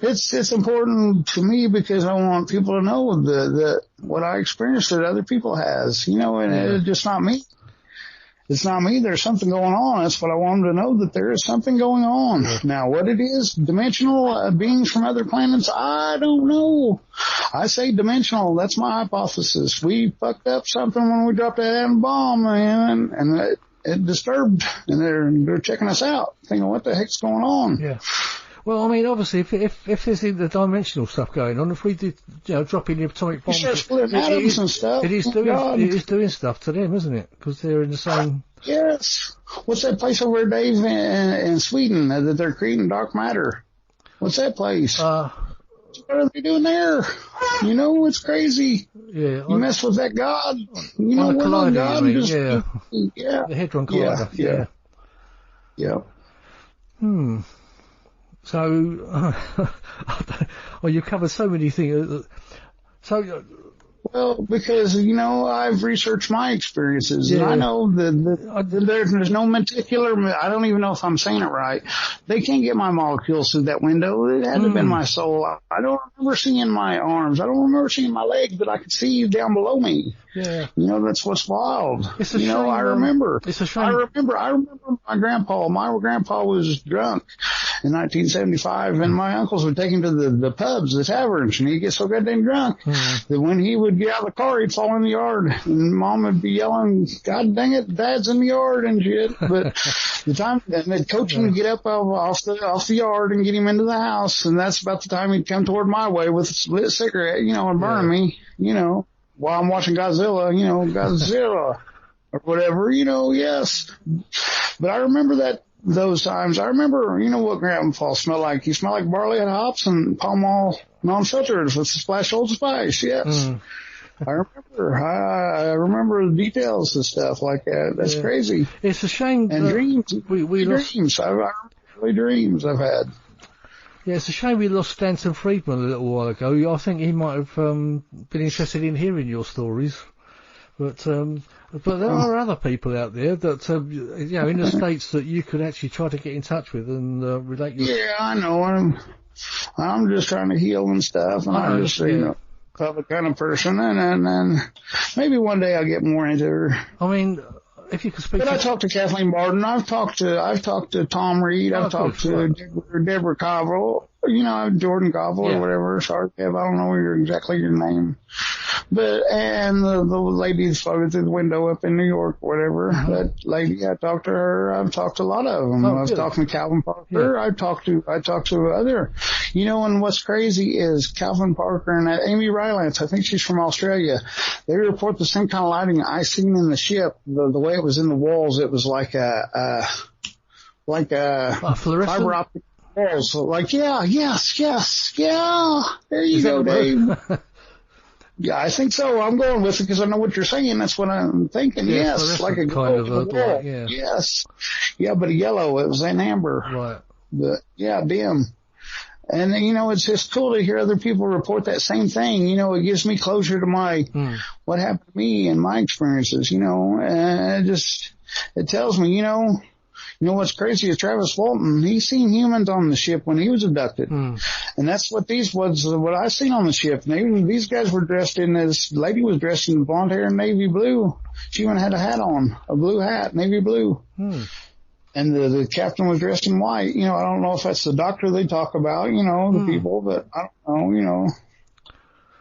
It's important to me because I want people to know that what I experienced that other people has, you know, and it's just not me. It's not me. There's something going on. That's what I want them to know, that there is something going on. Yeah. Now, what it is, dimensional beings from other planets, I don't know. I say dimensional. That's my hypothesis. We fucked up something when we dropped that atom bomb, man, and it disturbed, and they're checking us out, thinking, what the heck's going on? Yeah. Well, I mean, obviously, if there's the dimensional stuff going on, if we did, you know, drop in the atomic bombs, atoms and stuff. It is doing stuff to them, isn't it? Because they're in the same. Yes. What's that place over there, Dave, in Sweden that they're creating dark matter? What's that place? What are they doing there? You know, it's crazy. Yeah. You mess with that God. You know, we're not God. Yeah. The Hadron Collider. Yeah. So, well, you covered so many things. So, well, because, you know, I've researched my experiences, and I know that there's no particular, I don't even know if I'm saying it right. They can't get my molecules through that window. It had to have been my soul. I don't remember seeing my arms. I don't remember seeing my legs, but I could see down below me. Yeah. You know, that's what's wild. It's a shame. I remember. It's a shame. I remember my grandpa. My grandpa was drunk in 1975, and my uncles would take him to the pubs, the taverns, and he'd get so goddamn drunk that when he would get out of the car, he'd fall in the yard, and Mom would be yelling, "God dang it, Dad's in the yard," and shit. But the time, and they'd coach him to get up off the yard and get him into the house, and that's about the time he'd come toward my way with a lit cigarette, you know, and burn me, you know, while I'm watching Godzilla, you know, or whatever, you know, yes. But I remember those times. I remember, you know what Grandpa smelled like. He smelled like barley and hops and Pall Mall non-filtered with a splash of Old Spice, yes. I remember the details and stuff like that. That's crazy. It's a shame. And dreams. We dreams. I remember dreams I've had. Yeah, it's a shame we lost Stanton Friedman a little while ago. I think he might have been interested in hearing your stories. But there are other people out there that, you know, in the States that you could actually try to get in touch with and relate your... Yeah, I know. I'm just trying to heal and stuff, and I'm just, you know, public kind of person, and maybe one day I'll get more into her. I mean, if you could speak. But I talked to Kathleen Barden. I've talked to Tom Reed. I've talked to Deborah Covell. You know, Jordan Covell or whatever. Sorry, Kev, I don't know exactly your name. But, and the lady that's floated through the window up in New York, whatever. That lady, I talked to her. I've talked to a lot of them. I've talked to Calvin Parker. I talked to other, you know, and what's crazy is Calvin Parker and Amy Rylance, I think she's from Australia. They report the same kind of lighting I seen in the ship. The way it was in the walls, it was like a fiber optic walls. Like, there you go, Dave. Yeah, I think so. I'm going with it because I know what you're saying. That's what I'm thinking. Yes, like a kind of a wall. Yes. Yeah, but a yellow. It was an amber. Right. But yeah, dim. And you know, it's just cool to hear other people report that same thing. You know, it gives me closure to my what happened to me and my experiences. You know, and it tells me, you know what's crazy is Travis Walton, he seen humans on the ship when he was abducted. And that's what what I seen on the ship. These guys were dressed this lady was dressed in blonde hair and navy blue. She even had a hat on, a blue hat, navy blue. And the captain was dressed in white. You know, I don't know if that's the doctor they talk about, you know, the people, but I don't know, you know.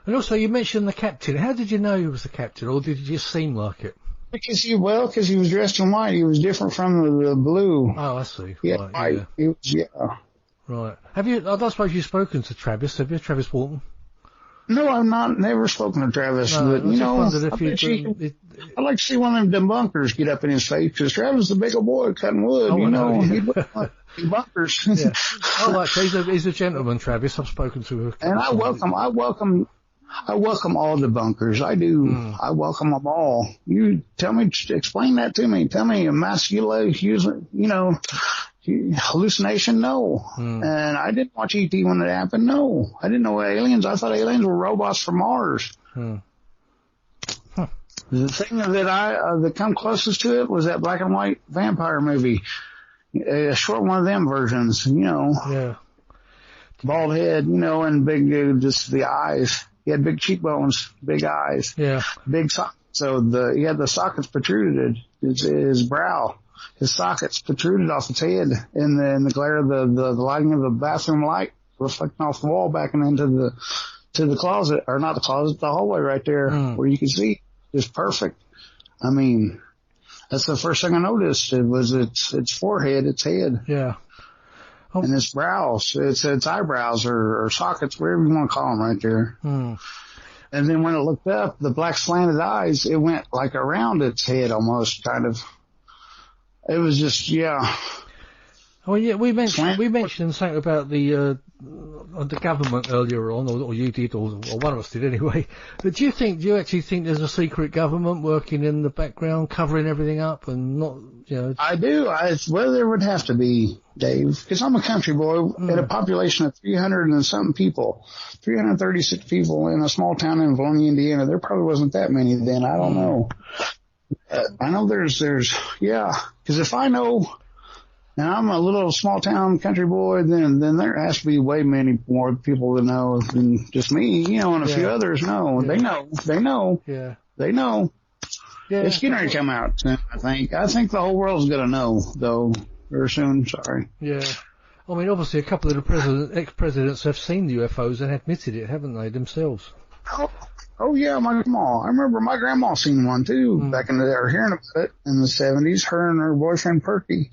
And also you mentioned the captain. How did you know he was the captain, or did it just seem like it? Because he was dressed in white. He was different from the blue. Oh, I see. Yeah, right, white. He was, Right. Have you, I don't suppose you've spoken to Travis, have you, Travis Walton? No, I've never spoken to Travis. No, but, you know, I'd like to see one of them bunkers get up in his face, because Travis is a big old boy cutting wood, you know. He looks like bunkers. Yeah. Oh, like, he's a gentleman, Travis. I've spoken to him. And I welcome all the bunkers. I do. I welcome them all. You explain that to me. Tell me, emasculation, you know, hallucination? No. And I didn't watch E.T. when it happened. No. I didn't know aliens. I thought aliens were robots from Mars. The thing that come closest to it was that black and white vampire movie. A short one of them versions, you know. Yeah. Bald head, you know, and big, just the eyes. He had big cheekbones, big eyes. Yeah. Big sockets. So he had the sockets protruded. His brow. His sockets protruded off his head in the glare of the lighting of the bathroom light reflecting off the wall back and into the closet, or not the closet, the hallway right there where you could see. It's perfect. I mean, that's the first thing I noticed. It was its forehead, its head. Yeah. Oh. And its brows, its eyebrows or sockets, whatever you want to call them right there. And then when it looked up, the black slanted eyes, it went like around its head almost, kind of. It was just, yeah. Oh yeah, we mentioned something about the government earlier on, or you did, or one of us did anyway. But do you actually think there's a secret government working in the background, covering everything up, and not, you know? I do. Well, there would have to be, Dave, because I'm a country boy at a population of 300 and something people, 336 people in a small town in Volney, Indiana. There probably wasn't that many then. I don't know. I know there's, yeah, because if I know, and I'm a little small town country boy, then there has to be way many more people that know than just me, you know, and a few others know. Yeah. They know. Yeah. They know. Yeah. It's getting ready to come out soon, I think. I think the whole world's going to know, though, very soon. Sorry. Yeah. I mean, obviously, a couple of the ex-presidents have seen UFOs and admitted it, haven't they, themselves? Oh yeah, my grandma. I remember my grandma seen one too back in they were hearing about it in the 70s. Her and her boyfriend Perky.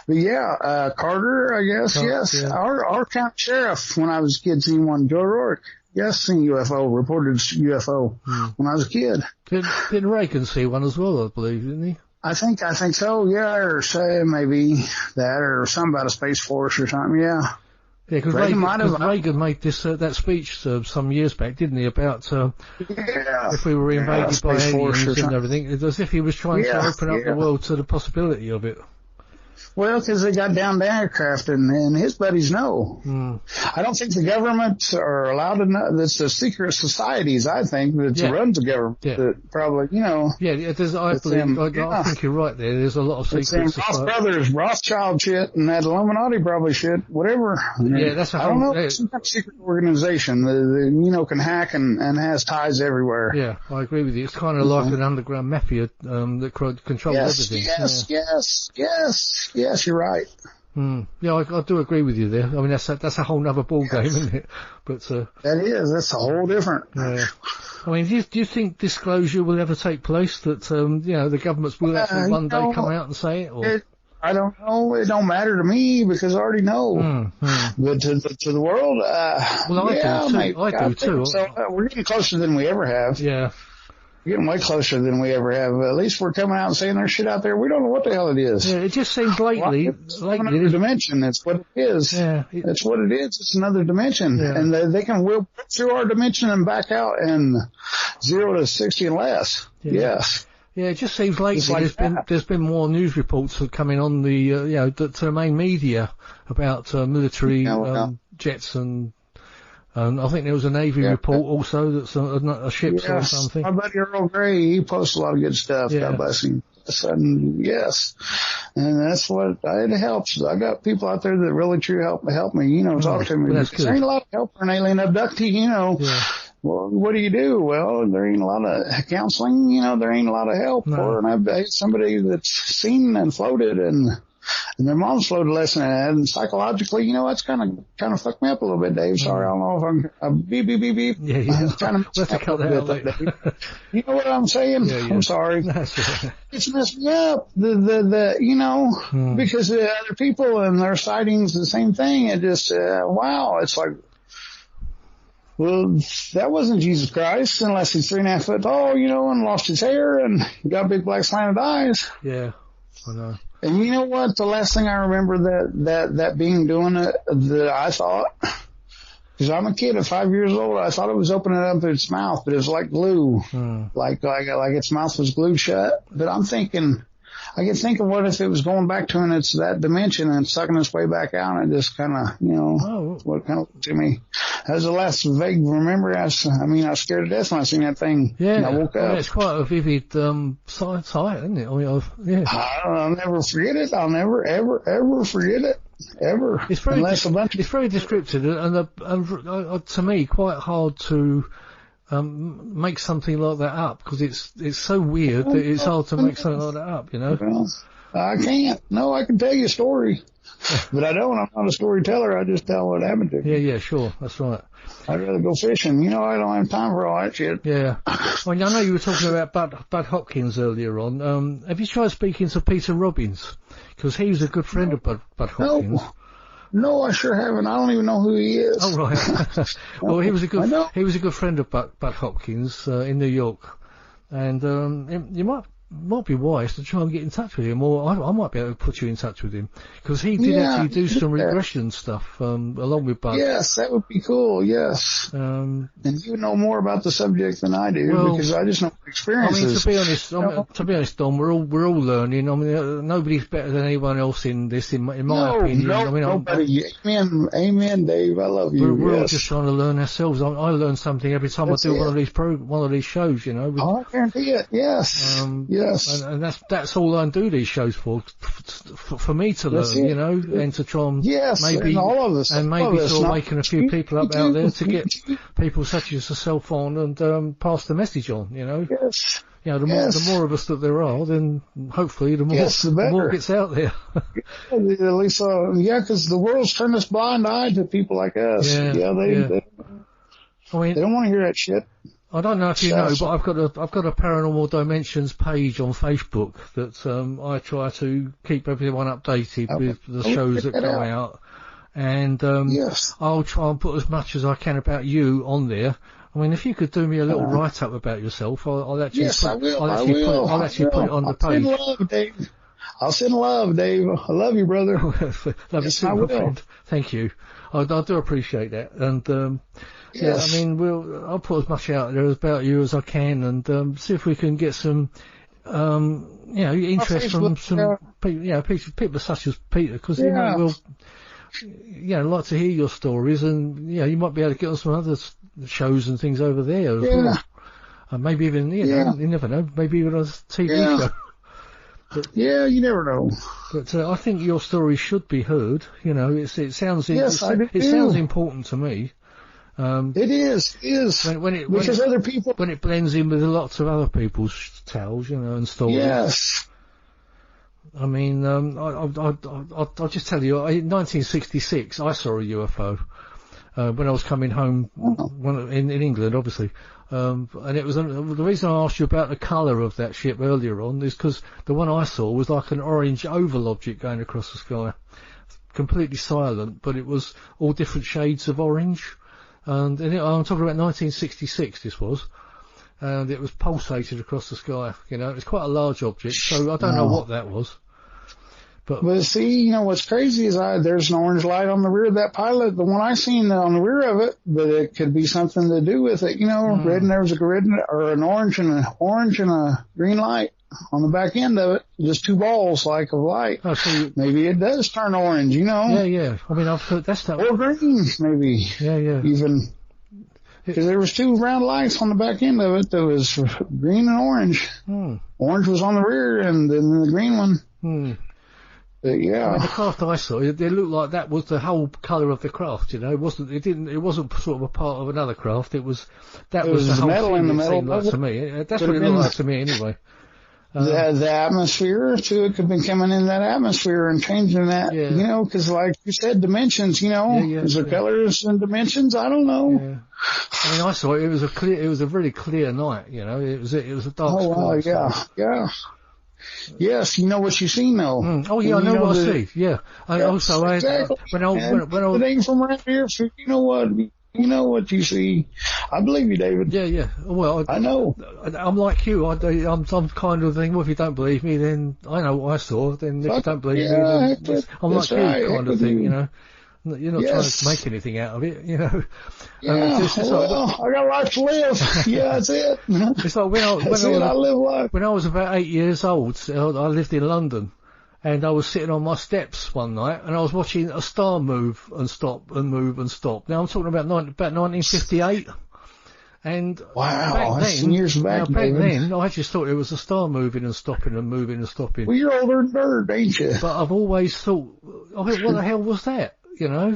But yeah, Carter, I guess. Yes, yeah. Our county sheriff when I was a kid seen one. Joe Rourke. Yes, seen UFO. Reported UFO when I was a kid. Did Reagan see one as well? I believe, didn't he? I think so. Yeah, or say maybe that or something about a space force or something. Yeah. Yeah, because Reagan made that speech some years back, didn't he, about if we were invaded by aliens and everything, as if he was trying to open up the world to the possibility of it. Well, because they got down to aircraft, and his buddies know. I don't think the government are allowed to know. That's the secret societies, I think, that runs the government. Yeah. That probably, you know. Yeah, there's, I think you're right there. There's a lot of secret societies. Roth Brothers, Rothschild shit, and that Illuminati probably shit, whatever. Yeah, that's a whole... I don't know. It's some kind of secret organization that, you know, can hack and has ties everywhere. Yeah, I agree with you. It's kind of like an underground mafia that controls everything. Yes, you're right. Yeah, I do agree with you there. I mean, that's a whole nother ball game, isn't it? But that's a whole different. Yeah. I mean, do you think disclosure will ever take place? That you know, the governments will actually one day come out and say it? Or? I don't know. It don't matter to me because I already know. But to the world, well, I do too. So we're getting closer than we ever have. Yeah. We're getting way closer than we ever have. At least we're coming out and saying there's shit out there. We don't know what the hell it is. Yeah, it just seems lately. Another dimension. That's what it is. Yeah, that's what it is. It's another dimension. Yeah. And they can whip through our dimension and back out in 0 to 60 and less. Yeah. Yes. Yeah, it just seems lately there's been more news reports coming on the to the main media about military jets and I think there was a Navy report also that's a ships or something. My buddy Earl Gray, he posts a lot of good stuff. Yeah. God bless him. Yes. And that's what, it helps. I got people out there that really true help me, you know, talk to me. Well, there ain't a lot of help for an alien abductee, you know. Yeah. Well, what do you do? Well, there ain't a lot of counseling, you know, there ain't a lot of help for, and I've had somebody that's seen and floated and their mom's floated less than that, and psychologically, you know, that's kind of fucked me up a little bit, Dave. Sorry, I don't know if I'm beep. Yeah. I'm kind of we'll have to cut that out later. You know what I'm saying? Yeah. I'm sorry. That's right. It's messed me up. The you know, because the other people and their sightings the same thing. It just wow, it's like, well, that wasn't Jesus Christ unless he's 3.5 foot tall, you know, and lost his hair and got big black slanted eyes. Yeah, I know. And you know what? The last thing I remember that being doing it, that I thought, because I'm a kid at 5 years old, I thought it was opening up its mouth, but it was like glue, like its mouth was glued shut. But I'm thinking, I could think of what if it was going back to that dimension and sucking its way back out, and it just kind of, you know, what kind of to me. That was the last vague remember. I was scared to death when I seen that thing. Yeah, and I woke up. It's quite a vivid sight, isn't it? I mean, I'll never forget it. I'll never ever forget it. Ever. It's very descriptive, and to me, quite hard to make something like that up, because it's so weird that it's hard to make something like that up, you know? Well, I can't. No, I can tell you a story. But I don't. I'm not a storyteller. I just tell what happened to me. Yeah, sure. That's right. I'd rather go fishing. You know, I don't have time for all that shit. Yeah. Well, I know you were talking about Bud Hopkins earlier on. Have you tried speaking to Peter Robbins? Because he was a good friend of Bud Hopkins. No, I sure haven't. I don't even know who he is. Oh, right. Well, he was a good friend of Bud Hopkins in New York, and you might be wise to try and get in touch with him, or I might be able to put you in touch with him, because he did actually do some regression stuff along with Bud. Yes, that would be cool. Yes. And you know more about the subject than I do, because I just know experiences. I mean, to be honest, Don, we're all learning. I mean, nobody's better than anyone else in this, in my opinion. Nobody. Amen, Dave. I love you. We're all just trying to learn ourselves. I learn something every time I do one of these shows. You know. I guarantee it. Yes. Yes. And that's all I do these shows for me to learn, you know, and to try and maybe sort of waking a few people up out there to get people such as yourself on and pass the message on, you know. Yes. You know, the more of us that there are, then hopefully the more gets out there. At least, because the world's turned this blind eye to people like us. They don't want to hear that shit. I don't know if you know, but I've got a Paranormal Dimensions page on Facebook that I try to keep everyone updated with the shows that go out, and I'll try and put as much as I can about you on there. I mean, if you could do me a little write up about yourself, I'll actually I'll actually put it on the page. Send love, Dave. I'll send love, Dave. I love you, brother. Love you too, my friend. Thank you. I do appreciate that, and. Yeah, I mean, I'll put as much out there about you as I can, and see if we can get some interest from some people such as Peter, because we'll like to hear your stories, and you might be able to get on some other shows and things over there as well. And maybe even you never know, maybe even on a TV show. But, you never know. But I think your story should be heard. It sounds it sounds important to me. It is. When it blends in with lots of other people's tales, and stories. Yes. I mean, I'll just tell you, in 1966, I saw a UFO, when I was coming home, in England, obviously. And it was, the reason I asked you about the colour of that ship earlier on is because the one I saw was like an orange oval object going across the sky. Completely silent, but it was all different shades of orange. And I'm talking about 1966, this was. And it was pulsated across the sky, It was quite a large object, so I don't know what that was. But see, what's crazy is there's an orange light on the rear of that pilot, the one I seen on the rear of it, but it could be something to do with it, red, and there was an orange and a green light on the back end of it, just two balls like of light. Oh, so maybe it does turn orange, Yeah. I mean, I've heard that's that. Or green, maybe. Yeah. Even. Because there was two round lights on the back end of it that was green and orange. Orange was on the rear, and then the green one. But I mean, the craft I saw, it looked like that was the whole colour of the craft. It wasn't sort of a part of another craft. It was the whole metal thing. In the metal. Like to me, that's what it looked like to me anyway. The atmosphere too. It could have been coming in that atmosphere and changing that. Because like you said, dimensions. Is there colors and dimensions? I don't know. Yeah. I mean, I saw it. It was a very clear night. It was a dark sky. Oh wow, yeah. Yes, you know what you see now. Oh yeah, I know what I see. Yeah. Exactly. When it ain't from right here, so you know what you see. I believe you, David. Yeah. Well, I know. I'm like you. I'm some kind of thing. Well, if you don't believe me, then I know what I saw. Then if you don't believe me, then I'm like you kind of thing. You're not trying to make anything out of it, Yeah, I got life to live. Yeah, that's it. It's like I live life. When I was about 8 years old, I lived in London, and I was sitting on my steps one night, and I was watching a star move and stop and move and stop. Now I'm talking about 1958. And wow, that's some years back. Back then, I just thought it was a star moving and stopping and moving and stopping. Well, you're older than Bird, ain't you? But I've always thought, what the hell was that? Yeah,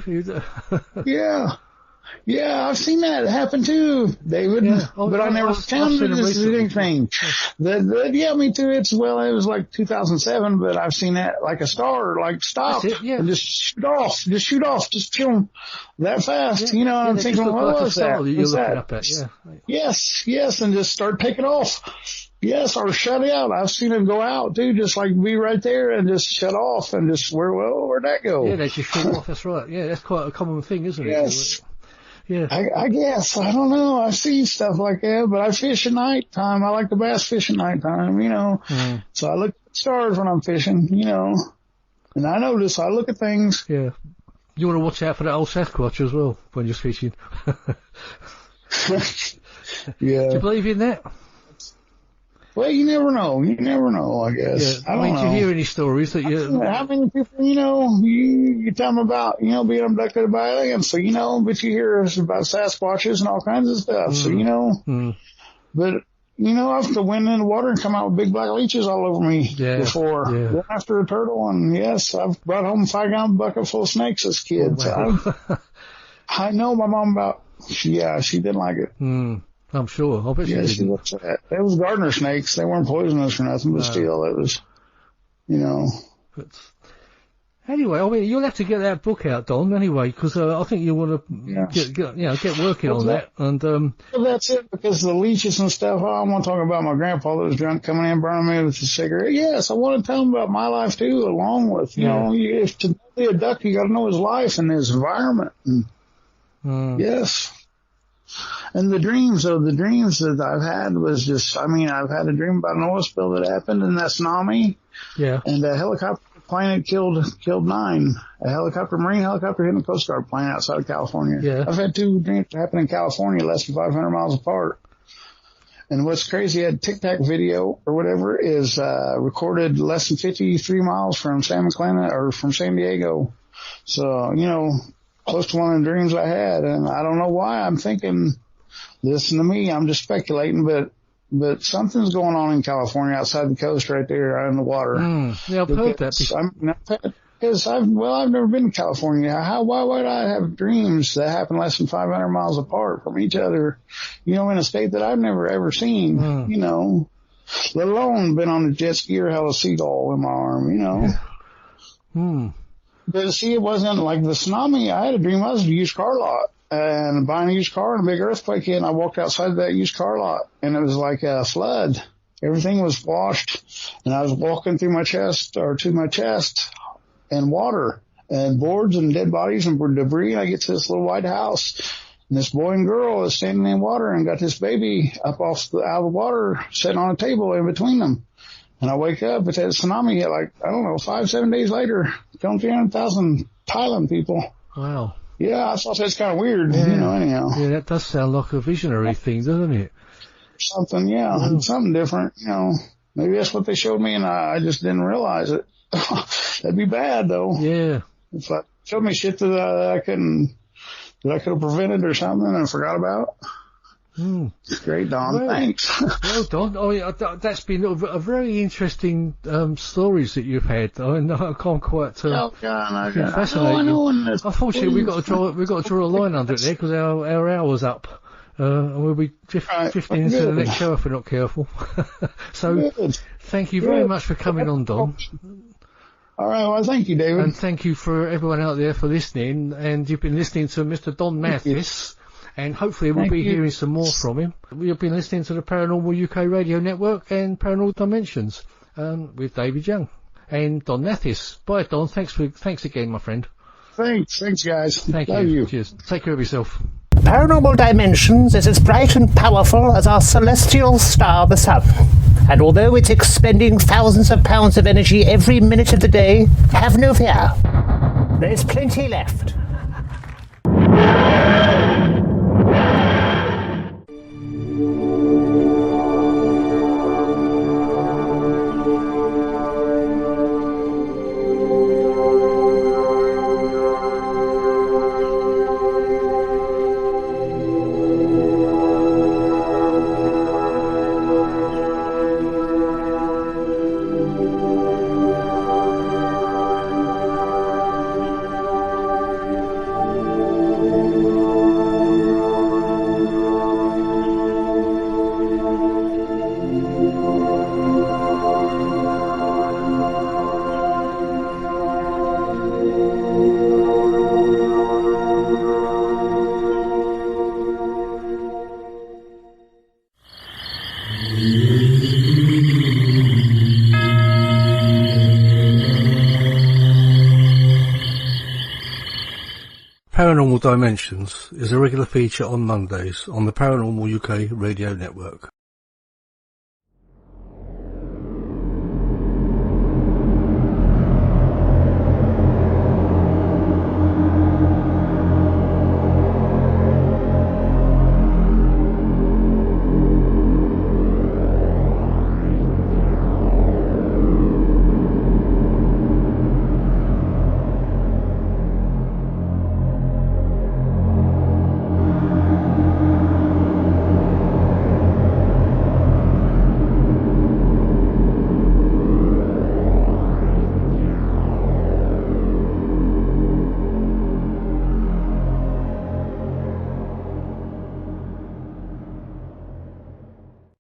I've seen that happen too, David. Yeah. But I never found it as anything. Me too. It was like 2007, but I've seen that like a star, like stop and just shoot off, just kill them that fast. I'm thinking, what was that? You're looking up at, Yes, and just start taking off. Yes, or shut out. I've seen them go out too, just like be right there and just shut off and just where'd that go? Yeah, they just shoot off. That's right. Yeah, that's quite a common thing, isn't it? Yes. Yeah. I guess. I don't know. I see stuff like that, but I fish at night time. I like to bass fish at night time, So I look at the stars when I'm fishing, and I notice, I look at things. Yeah. You want to watch out for that old Sasquatch as well when you're fishing. Yeah. Do you believe in that? Well, you never know, I guess. Yeah. I don't know. Do you hear any stories that how many people, you tell them about, being abducted by aliens, so, but you hear about Sasquatches and all kinds of stuff, so, but, I've went in the water and come out with big black leeches all over me before. Yeah. Went after a turtle, and yes, I've brought home a 5-gallon bucket full of snakes as kids. Oh, wow. I know my mom she didn't like it. I'm sure. I bet she didn't. Was upset. They was gardener snakes. They weren't poisonous or nothing, but still, it was, But anyway, I mean, you'll have to get that book out, Don. Anyway, because I think you want to get working on that. And well, that's it. Because the leeches and stuff. I want to talk about my grandpa that was drunk coming in, burning me with a cigarette. Yes, I want to tell him about my life too, along with if to be a duck, you got to know his life and his environment. And, yes. And the dreams that I've had was just, I've had a dream about an oil spill that happened and that tsunami. Yeah. And a helicopter plane that killed 9. A Marine helicopter hitting a Coast Guard plane outside of California. Yeah. I've had 2 dreams happen in California less than 500 miles apart. And what's crazy, that Tic Tac video or whatever is recorded less than 53 miles from San Diego. So, you know, close to one of the dreams I had. And I don't know why I'm thinking, listen to me, I'm just speculating, but something's going on in California outside the coast right there out in the water. Yeah, I've heard that. Because I've never been to California. Why would I have dreams that happen less than 500 miles apart from each other, you know, in a state that I've never ever seen, you know, let alone been on a jet ski or held a seagull in my arm, you know. But see, it wasn't like the tsunami. I had a dream I was at a used car lot and buying a used car and a big earthquake hit, and I walked outside that used car lot and it was like a flood. Everything was washed, and I was walking through my chest and water and boards and dead bodies and debris. And I get to this little white house, and this boy and girl is standing in water and got this baby up out of the water sitting on a table in between them. And I wake up, it's that tsunami hit, like, I don't know, 5-7 days later, killed 300,000 Thailand people. Wow. Yeah, I thought that's kind of weird, you know, anyhow. Yeah, that does sound like a visionary thing, doesn't it? Something, something different, you know. Maybe that's what they showed me and I just didn't realize it. That'd be bad, though. Yeah. If I showed me shit that I could have prevented or something and I forgot about. Great, Don. Well, thanks. Well, Don, that's been a very interesting stories that you've had. I can't quite fascinate you. Unfortunately, we've got to draw a line under it there because our hour's up. And we'll be drifting into the next show if we're not careful. So, thank you very much for coming on, Don. All right, well, thank you, David. And thank you for everyone out there for listening. And you've been listening to Mr. Don Mathis, and hopefully we'll be hearing some more from him. We've been listening to the Paranormal UK Radio Network and Paranormal Dimensions with David Young and Don Mathis. Bye, Don. Thanks again, my friend. Thanks, guys. Thank Love you. Cheers. Take care of yourself. Paranormal Dimensions is as bright and powerful as our celestial star, the sun. And although it's expending thousands of pounds of energy every minute of the day, have no fear. There's plenty left. Paranormal Dimensions is a regular feature on Mondays on the Paranormal UK Radio Network.